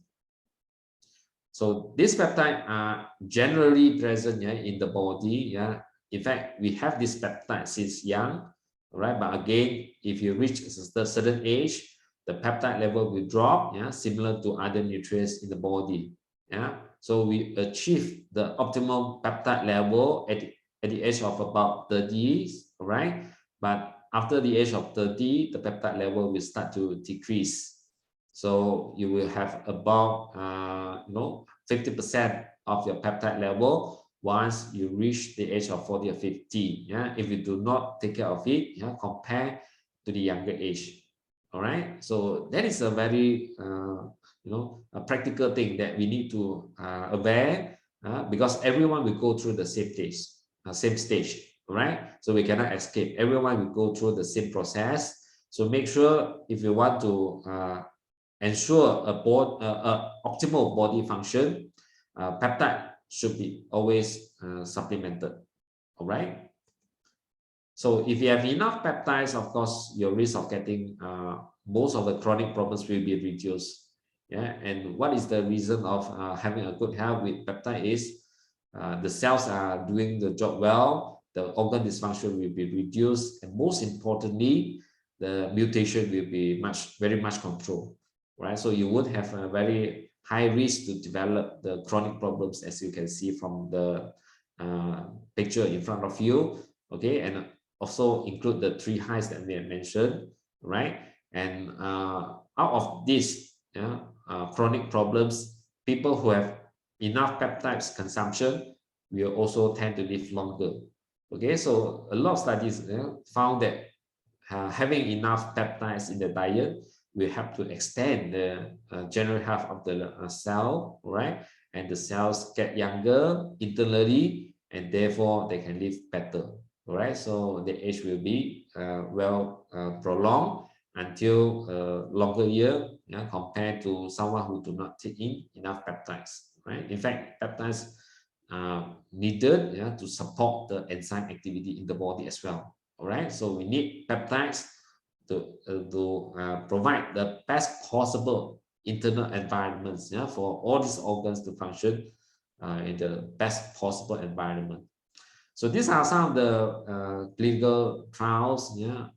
So these peptides are generally present, yeah, in the body. Yeah, in fact, we have this peptide since young, right? But again, if you reach a certain age, the peptide level will drop, yeah, similar to other nutrients in the body. Yeah, so we achieve the optimal peptide level at the age of about 30, right? But after the age of 30, the peptide level will start to decrease. So you will have about 50% of your peptide level once you reach the age of 40 or 50. Yeah, if you do not take care of it, yeah, compare to the younger age. All right. So that is a very a practical thing that we need to aware, because everyone will go through the same stage. All right. So we cannot escape. Everyone will go through the same process. So make sure, if you want to ensure a optimal body function, peptide should be always supplemented. All right. So if you have enough peptides, of course, your risk of getting most of the chronic problems will be reduced. Yeah. And what is the reason of having a good health with peptide is the cells are doing the job well, the organ dysfunction will be reduced, and most importantly, the mutation will be very much controlled, right? So you would have a very high risk to develop the chronic problems, as you can see from the picture in front of you, okay? And also include the three highs that we have mentioned, right? And out of this, yeah, chronic problems, people who have enough peptides consumption will also tend to live longer. Okay, so a lot of studies found that having enough peptides in the diet will help to extend the general health of the cell, right? And the cells get younger internally, and therefore they can live better, right? So the age will be prolonged until longer year, yeah, compared to someone who do not take in enough peptides, right? In fact, peptides are needed, yeah, to support the enzyme activity in the body as well. All right, so we need peptides to provide the best possible internal environments, yeah, for all these organs to function in the best possible environment. So these are some of the clinical trials, yeah,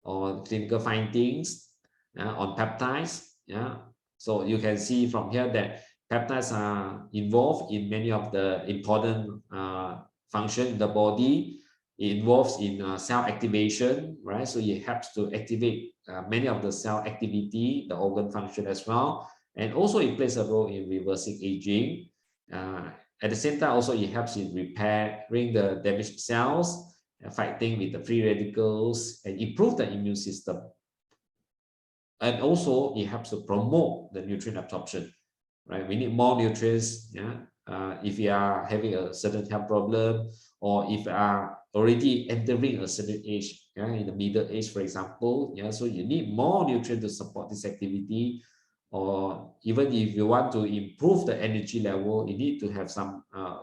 or clinical findings, yeah, on peptides. Yeah, so you can see from here that peptides are involved in many of the important function in the body. It involves in cell activation, right? So it helps to activate many of the cell activity, the organ function as well, and also it plays a role in reversing aging. At the same time, also it helps in repairing the damaged cells, fighting with the free radicals, and improve the immune system. And also it helps to promote the nutrient absorption, right? We need more nutrients, yeah. If you are having a certain health problem, or if you are already entering a certain age, yeah, in the middle age, for example, yeah, so you need more nutrients to support this activity. Or even if you want to improve the energy level, you need to have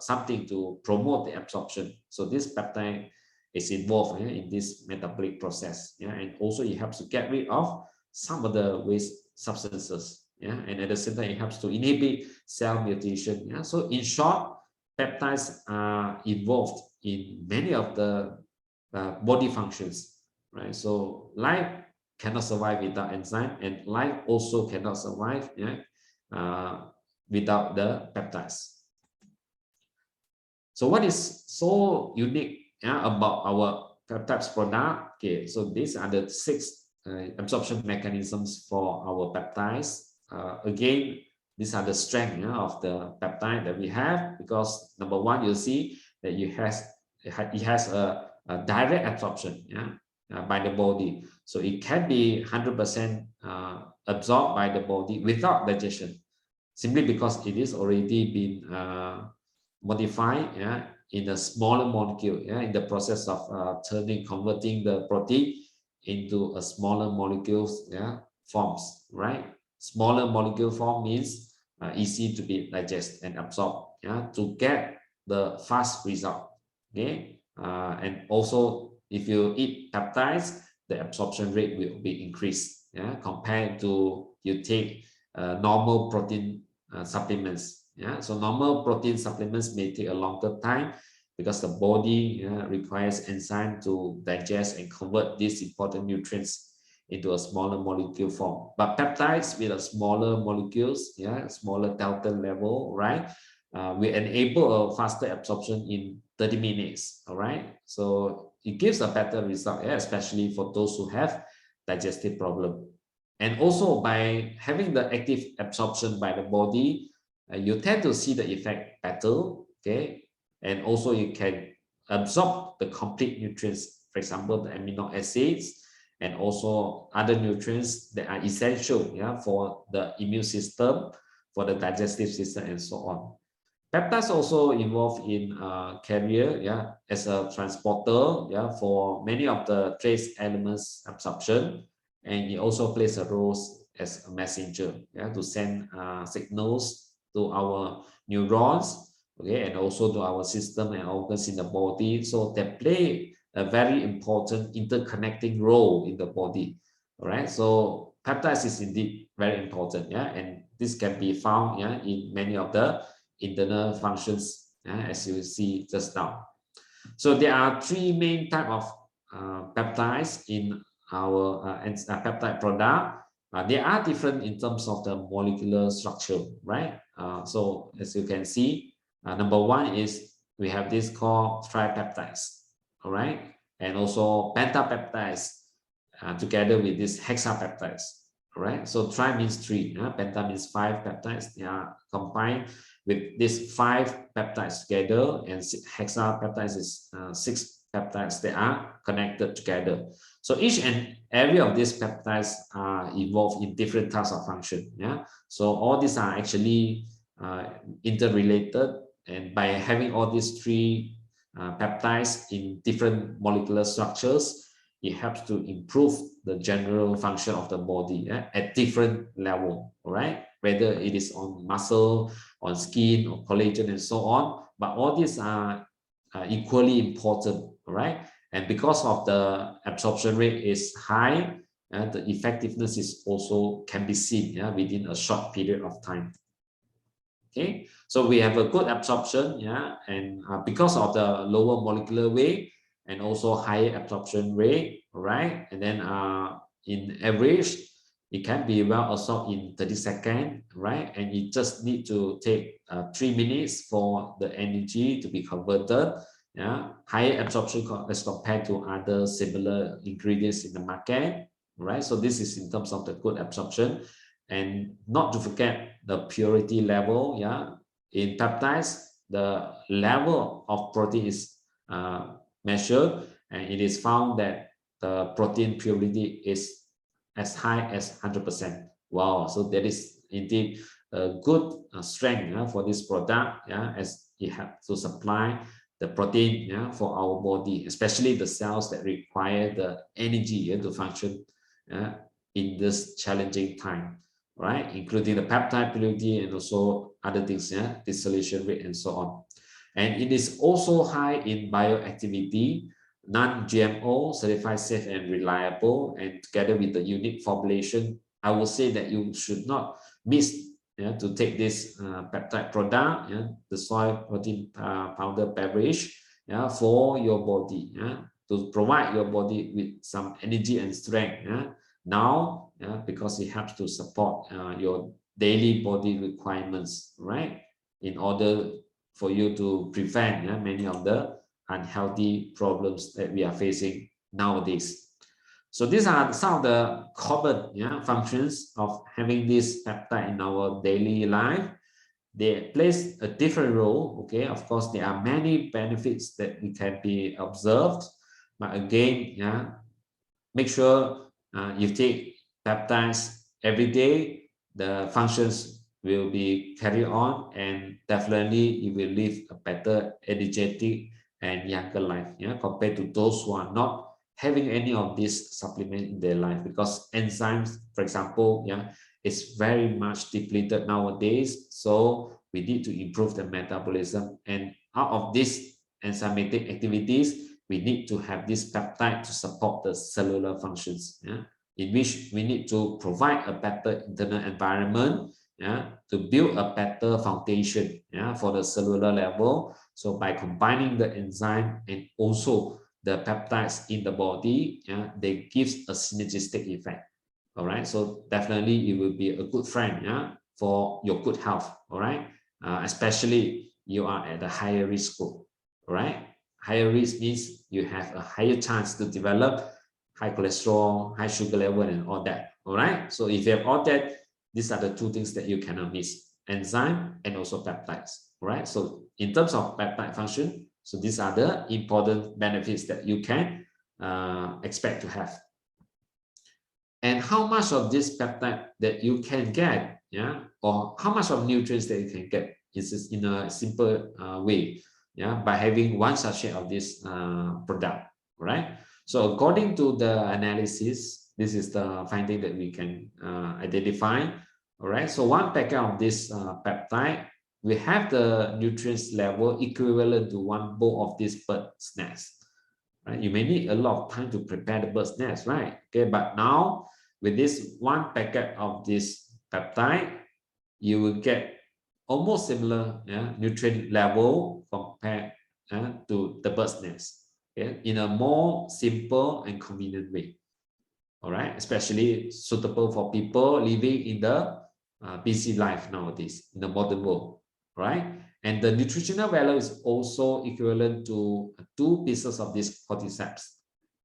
something to promote the absorption. So this peptide is involved, yeah, in this metabolic process, yeah, and also it helps to get rid of some of the waste substances, yeah, and at the same time it helps to inhibit cell mutation. Yeah, so in short, peptides are involved in many of the body functions, right? So life cannot survive without enzyme, and life also cannot survive, yeah, without the peptides. So what is so unique, yeah, about our peptides product. Okay, so these are the 6 absorption mechanisms for our peptides. Again, these are the strength of the peptide that we have, because number one, you'll see that it has a direct absorption by the body. So it can be 100% absorbed by the body without digestion, simply because it is already been modified in a smaller molecule in the process of converting the protein into a smaller molecules forms, right? Smaller molecule form means easy to be digested and absorbed to get the fast result. Okay, and also if you eat peptides, the absorption rate will be increased compared to you take normal protein supplements. So normal protein supplements may take a longer time because the body requires enzyme to digest and convert these important nutrients into a smaller molecule form. But peptides with a smaller molecules, smaller delta level, right? We enable a faster absorption in 30 minutes, all right? So it gives a better result, especially for those who have digestive problem. And also by having the active absorption by the body, you tend to see the effect better, okay? And also you can absorb the complete nutrients, for example, the amino acids, and also other nutrients that are essential for the immune system, for the digestive system, and so on. Peptides also involved in carrier, as a transporter, for many of the trace elements absorption, and it also plays a role as a messenger, to send signals to our neurons, okay, and also to our system and organs in the body. So they play a very important interconnecting role in the body. All right, so peptides is indeed very important, and this can be found in many of the internal functions, as you see just now. So there are 3 main type of peptides in our peptide product. They are different in terms of the molecular structure, right? So as you can see, number 1 is we have this called tripeptides, all right? And also pentapeptides together with this hexapeptides, all right? So tri means 3, penta means 5 peptides. They are combined with these 5 peptides together, and hexapeptides is 6 peptides that are connected together. So each and every of these peptides are involved in different types of function. So all these are actually interrelated, and by having all these 3 peptides in different molecular structures, it helps to improve the general function of the body at different level, all right? Whether it is on muscle, on skin, or collagen, and so on. But all these are equally important, all right? And because of the absorption rate is high, the effectiveness is also can be seen within a short period of time. Okay, so we have a good absorption, and because of the lower molecular weight and also higher absorption rate, right? And then in average, it can be well absorbed in 30 seconds, right? And you just need to take 3 minutes for the energy to be converted. Higher absorption as compared to other similar ingredients in the market, right? So this is in terms of the good absorption. And not to forget the purity level. In peptides, the level of protein is measured, and it is found that the protein purity is as high as 100%. Wow, so that is indeed a good strength for this product, as it has to supply the protein for our body, especially the cells that require the energy to function in this challenging time, right? Including the peptide purity and also other things, dissolution rate and so on. And it is also high in bioactivity, non-GMO, certified safe and reliable, and together with the unique formulation, I would say that you should not miss to take this peptide product, the soy protein powder beverage, for your body, to provide your body with some energy and strength. Now, because it helps to support your daily body requirements, right? In order for you to prevent many of the unhealthy problems that we are facing nowadays. So these are some of the common functions of having this peptide in our daily life. They plays a different role. Okay, of course, there are many benefits that we can be observed, but again, make sure you take peptides every day. The functions will be carried on, and definitely you will live a better, energetic, and younger life, compared to those who are not having any of these supplement in their life. Because enzymes, for example, is very much depleted nowadays. So we need to improve the metabolism, and out of these enzymatic activities, we need to have this peptide to support the cellular functions, in which we need to provide a better internal environment, to build a better foundation, for the cellular level. So by combining the enzyme and also the peptides in the body, they gives a synergistic effect. All right, so definitely it will be a good friend, for your good health. All right, especially you are at a higher risk group. All right, higher risk means you have a higher chance to develop high cholesterol, high sugar level, and all that. All right, so if you have all that, these are the two things that you cannot miss: enzyme and also peptides. All right, so in terms of peptide function, so these are the important benefits that you can expect to have. And how much of this peptide that you can get, or how much of nutrients that you can get, is in a simple way, by having one sachet of this product, right? So according to the analysis, this is the finding that we can identify. All right, so one packet of this peptide, we have the nutrients level equivalent to one bowl of this bird's nest. Right? You may need a lot of time to prepare the bird's nest, right? Okay, but now with this one packet of this peptide, you will get almost similar nutrient level compared to the bird's nest, in a more simple and convenient way. All right, especially suitable for people living in the busy life nowadays in the modern world, right? And the nutritional value is also equivalent to 2 pieces of this cordyceps.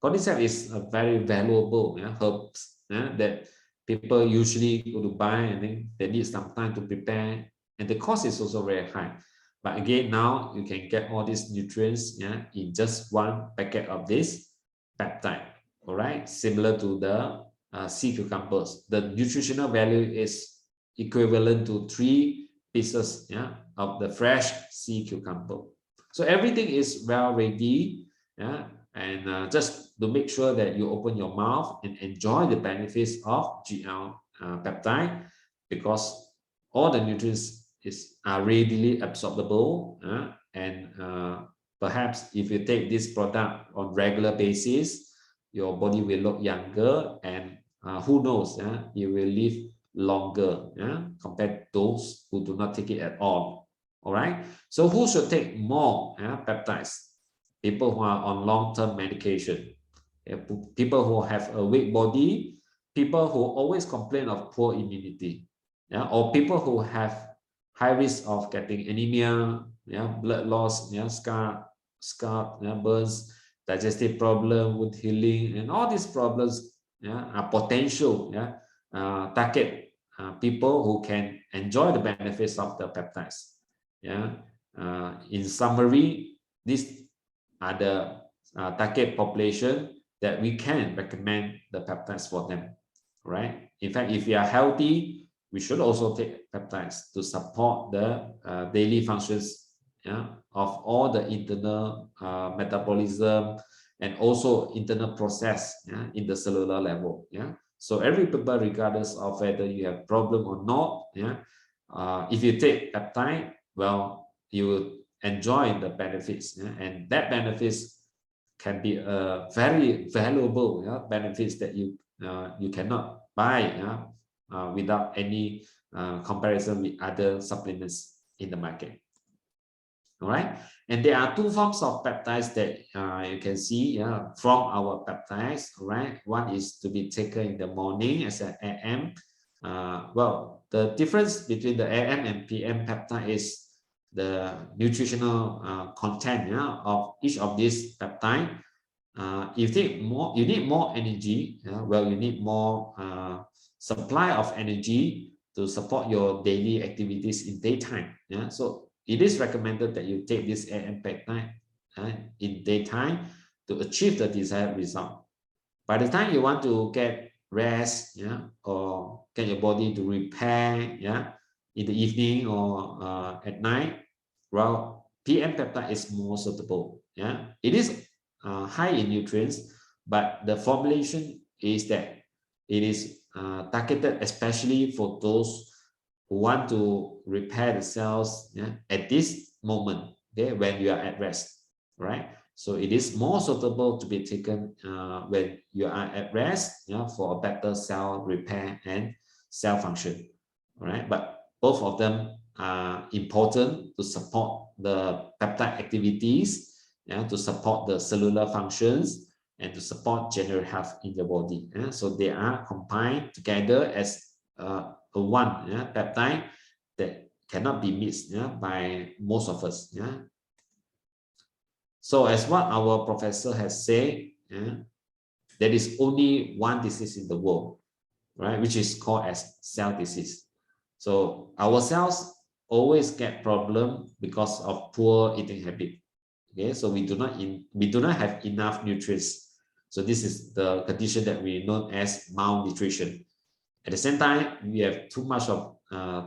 Cordyceps is a very valuable herbs that people usually go to buy, and then they need some time to prepare, and the cost is also very high. But again, now you can get all these nutrients in just one packet of this peptide. All right, similar to the sea cucumbers. The nutritional value is equivalent to 3 pieces of the fresh sea cucumber. So everything is well ready, and just to make sure that you open your mouth and enjoy the benefits of GL peptide, because all the nutrients are readily absorbable, and perhaps if you take this product on regular basis, your body will look younger, and who knows, you will live longer, compared to those who do not take it at all. All right, so who should take more peptides? People who are on long-term medication, people who have a weak body, people who always complain of poor immunity, or people who have high risk of getting anemia, blood loss, scar, burns, digestive problem, wound healing, and all these problems are potential target people who can enjoy the benefits of the peptides. In summary, these are the target population that we can recommend the peptides for them, right? In fact, if we are healthy, we should also take peptides to support the daily functions of all the internal metabolism and also internal process in the cellular level. So every people, regardless of whether you have problem or not, if you take peptide, well, you will enjoy the benefits, and that benefits can be a very valuable benefits that you cannot buy without any comparison with other supplements in the market. All right, and there are 2 forms of peptides that you can see from our peptides. All right, one is to be taken in the morning as an AM. Well, the difference between the AM and PM peptide is the nutritional content, yeah, of each of these peptide. If you need more energy. Well, you need more supply of energy to support your daily activities in daytime. Yeah, so it is recommended that you take this AM peptide in daytime to achieve the desired result. By the time you want to get rest, yeah, or get your body to repair, yeah, in the evening or at night, well, PM peptide is more suitable. Yeah, it is high in nutrients, but the formulation is that it is targeted especially for those who want to repair the cells, yeah, at this moment, okay, when you are at rest, right? So it is more suitable to be taken when you are at rest, yeah, for a better cell repair and cell function. All right, but both of them are important to support the peptide activities, yeah, to support the cellular functions and to support general health in the body. Yeah? So they are combined together as a one, yeah, peptide that cannot be missed, yeah, by most of us. Yeah. So as what our professor has said, yeah, there is only one disease in the world, right, which is called as cell disease. So our cells always get problem because of poor eating habit. Okay, so we do not have enough nutrients. So this is the condition that we know as malnutrition. At the same time, we have too much of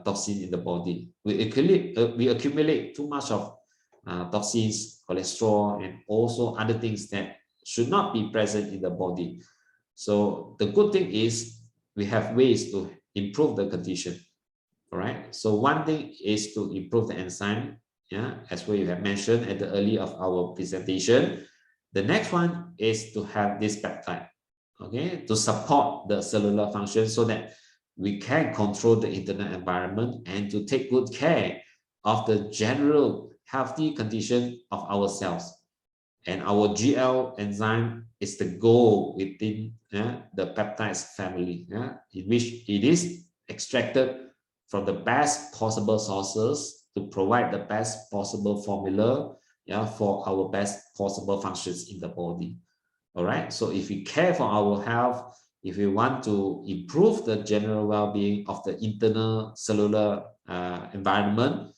toxin in the body. We accumulate too much of toxins, cholesterol, and also other things that should not be present in the body. So the good thing is we have ways to improve the condition. All right. So one thing is to improve the enzyme, yeah, as what you have mentioned at the early of our presentation. The next one is to have this peptide, okay, to support the cellular function so that we can control the internal environment and to take good care of the general healthy condition of our cells. And our GL enzyme is the goal within the peptides family, in which it is extracted from the best possible sources to provide the best possible formula, for our best possible functions in the body. All right. So if we care for our health, if we want to improve the general well-being of the internal cellular environment,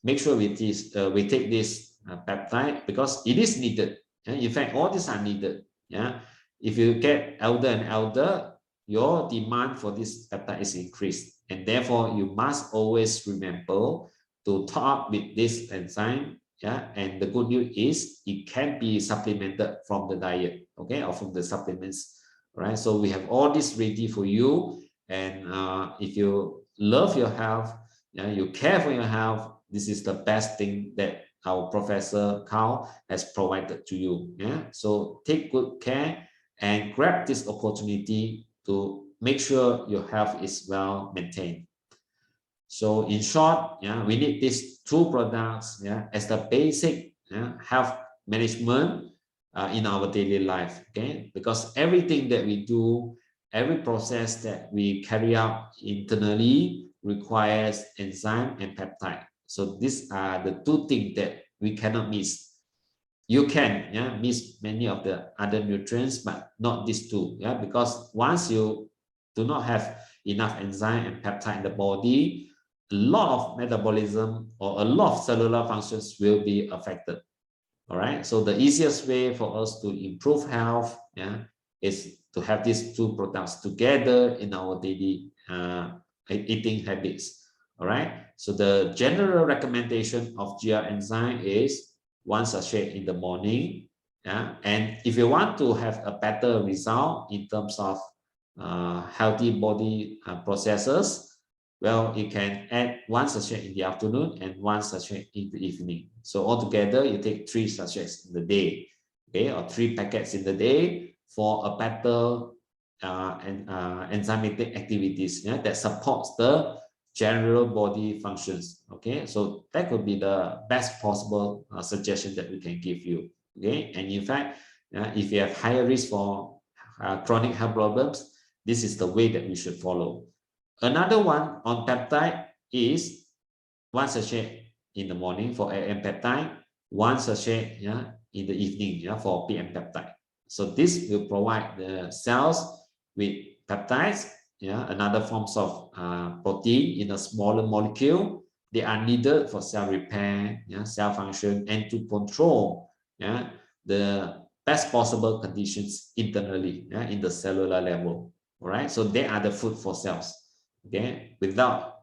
make sure we take this peptide because it is needed. Yeah? In fact, all these are needed. Yeah. If you get elder and elder, your demand for this peptide is increased, and therefore you must always remember to top up with this enzyme. Yeah, and the good news is it can be supplemented from the diet, okay, or from the supplements, right? So we have all this ready for you, and if you love your health, yeah, you care for your health, this is the best thing that our Professor Carl has provided to you. Yeah, so take good care and grab this opportunity to make sure your health is well maintained. So in short, yeah, we need these two products, yeah, as the basic, yeah, health management in our daily life. Okay, because everything that we do, every process that we carry out internally requires enzyme and peptide. So these are the two things that we cannot miss. You can, yeah, miss many of the other nutrients, but not these two. Yeah, because once you do not have enough enzyme and peptide in the body, a lot of metabolism or a lot of cellular functions will be affected. All right. So the easiest way for us to improve health, yeah, is to have these two products together in our daily eating habits. All right. So the general recommendation of GR enzyme is one sachet in the morning. Yeah. And if you want to have a better result in terms of healthy body processes, well, you can add one sachet in the afternoon and one sachet in the evening. So altogether, you take 3 sachets in the day, okay, or 3 packets in the day for a better enzymatic activities, yeah, that supports the general body functions. Okay, so that could be the best possible suggestion that we can give you. Okay, and in fact, if you have higher risk for chronic health problems, this is the way that we should follow. Another one on peptide is one sachet in the morning for AM peptide, 1 sachet, yeah, in the evening, yeah, for PM peptide. So this will provide the cells with peptides, yeah, another forms of protein in a smaller molecule. They are needed for cell repair, yeah, cell function, and to control, yeah, the best possible conditions internally, yeah, in the cellular level. All right, so they are the food for cells. Okay, without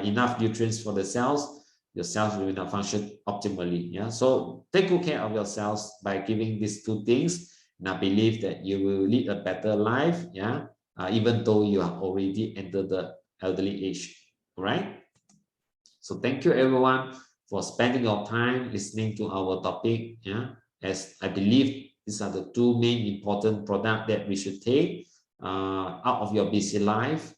enough nutrients for the cells, your cells will not function optimally. Yeah, so take good care of yourselves by giving these two things, and I believe that you will lead a better life. Yeah, even though you have already entered the elderly age. All right. So thank you everyone for spending your time listening to our topic. Yeah, as I believe these are the two main important products that we should take out of your busy life.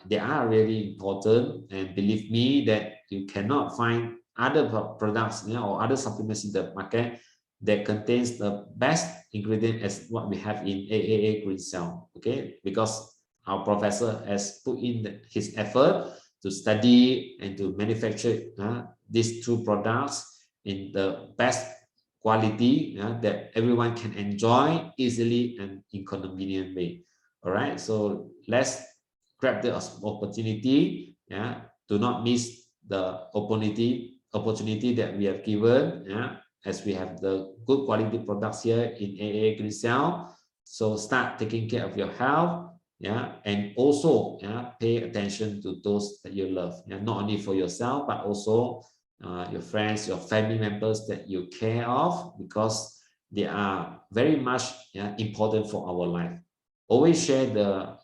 They are really important, and believe me that you cannot find other products, you know, or other supplements in the market that contains the best ingredient as what we have in AAA Green Cell. Okay, because our professor has put in his effort to study and to manufacture these two products in the best quality that everyone can enjoy easily and in convenient way. All right, so let's grab the opportunity. Yeah, do not miss the opportunity that we have given. Yeah, as we have the good quality products here in AA Green Cell. So start taking care of your health, yeah, and also pay attention to those that you love, yeah, not only for yourself but also your friends, your family members that you care of, because they are very much important for our life. Always share the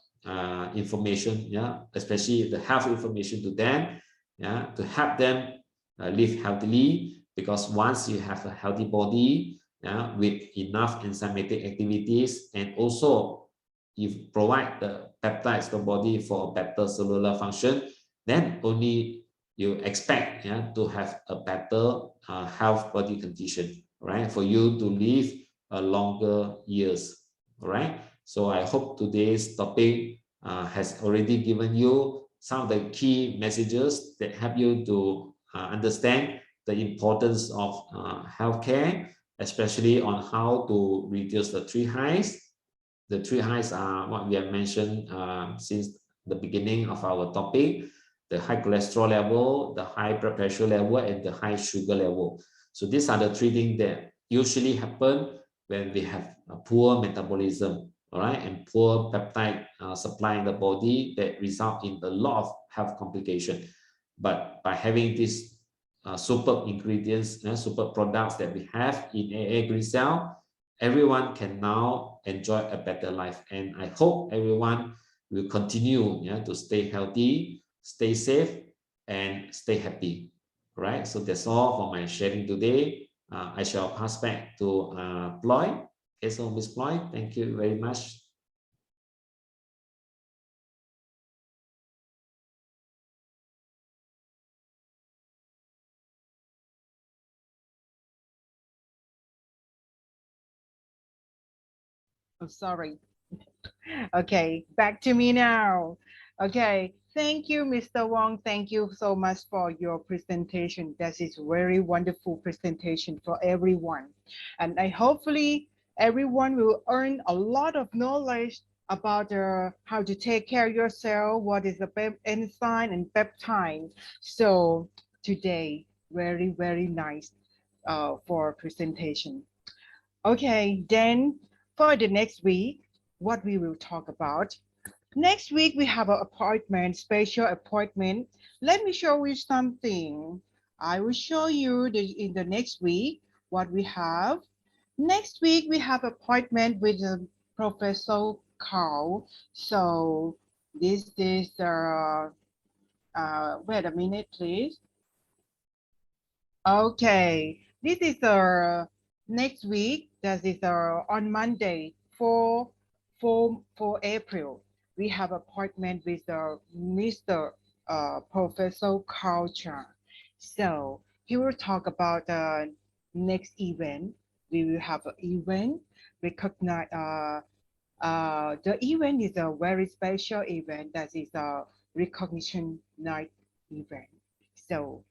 information, yeah, especially the health information to them, yeah, to help them live healthily, because once you have a healthy body, yeah, with enough enzymatic activities, and also you provide the peptides to the body for a better cellular function, then only you expect to have a better health body condition, right? For you to live a longer years, right? So I hope today's topic has already given you some of the key messages that help you to understand the importance of healthcare, especially on how to reduce the three highs. The three highs are what we have mentioned since the beginning of our topic: the high cholesterol level, the high blood pressure level, and the high sugar level. So these are the three things that usually happen when we have a poor metabolism, all right, and poor peptide supply in the body that result in a lot of health complications. But by having these super ingredients, super products that we have in AA Green Cell, everyone can now enjoy a better life. And I hope everyone will continue to stay healthy, stay safe, and stay happy. Right. So that's all for my sharing today. I shall pass back to Ploy. Okay, so Miss Ploy, thank you very much. Oh, sorry. Okay, back to me now. Okay, thank you, Mr. Wong. Thank you so much for your presentation. That is very wonderful presentation for everyone. And I hopefully everyone will earn a lot of knowledge about how to take care of yourself, what is the enzyme and peptide. So today, very, very nice for presentation. Okay, then for the next week, what we will talk about. Next week, we have an appointment, special appointment. Let me show you something. I will show you in the next week what we have. Next week, we have appointment with Professor Carl. So this is, wait a minute, please. Okay, this is next week. That is on Monday, 4 April. We have appointment with Mr. Professor Culture. So he will talk about the next event. We will have an event. Recognize the event is a very special event. That is a recognition night event. So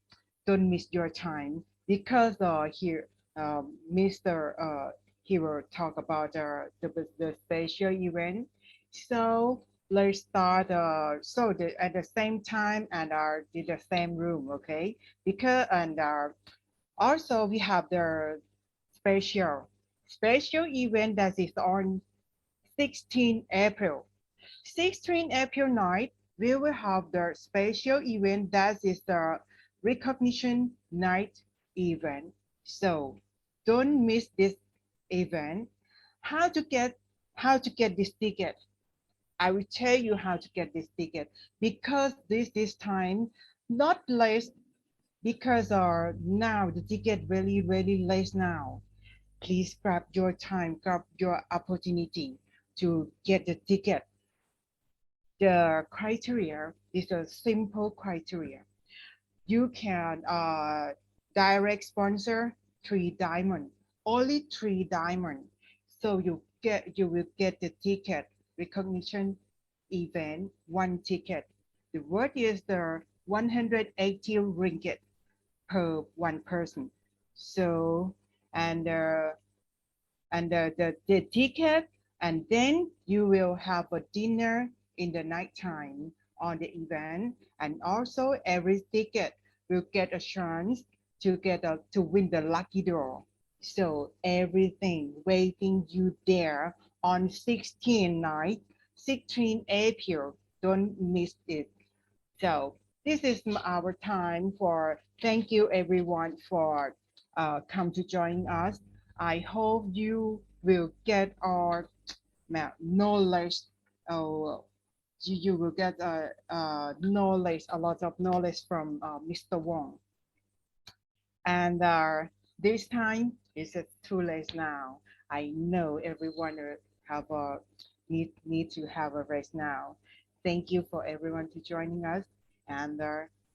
don't miss your time because here Mr. He will talk about the special event. So let's start. At the same time and are in the same room, okay? Because and also we have the special special event that is on 16 April. 16 April night, we will have the special event that is the recognition night event. So don't miss this event. How to get how to get this ticket? I will tell you how to get this ticket because this time not less because now the ticket really less now. Please grab your time, grab your opportunity to get the ticket. The criteria is a simple criteria. You can direct sponsor 3 diamond, only 3 diamond. So you will get the ticket recognition event, 1 ticket. The word is the 180 ringgit per 1 person. So and the ticket, and then you will have a dinner in the nighttime on the event, and also every ticket will get a chance to win the lucky draw. So everything waiting you there on 16 night, 16 April. Don't miss it. So this is our time for thank you everyone for come to join us. I hope you will get our knowledge. Uh, you will get knowledge, a lot of knowledge from Mr. Wong. And this time is too late now. I know everyone have a need to have a rest now. Thank you for everyone to joining us, and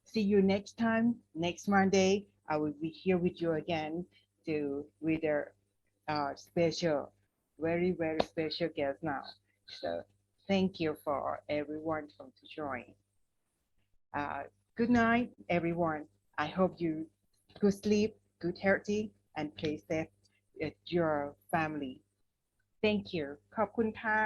see you next time. Next Monday, I will be here with you again to with a special, very special guest now. So thank you for everyone from to join. Uh, Good night, everyone. I hope you good sleep, good healthy, and play safe with your family. Thank you. ขอบคุณค่ะ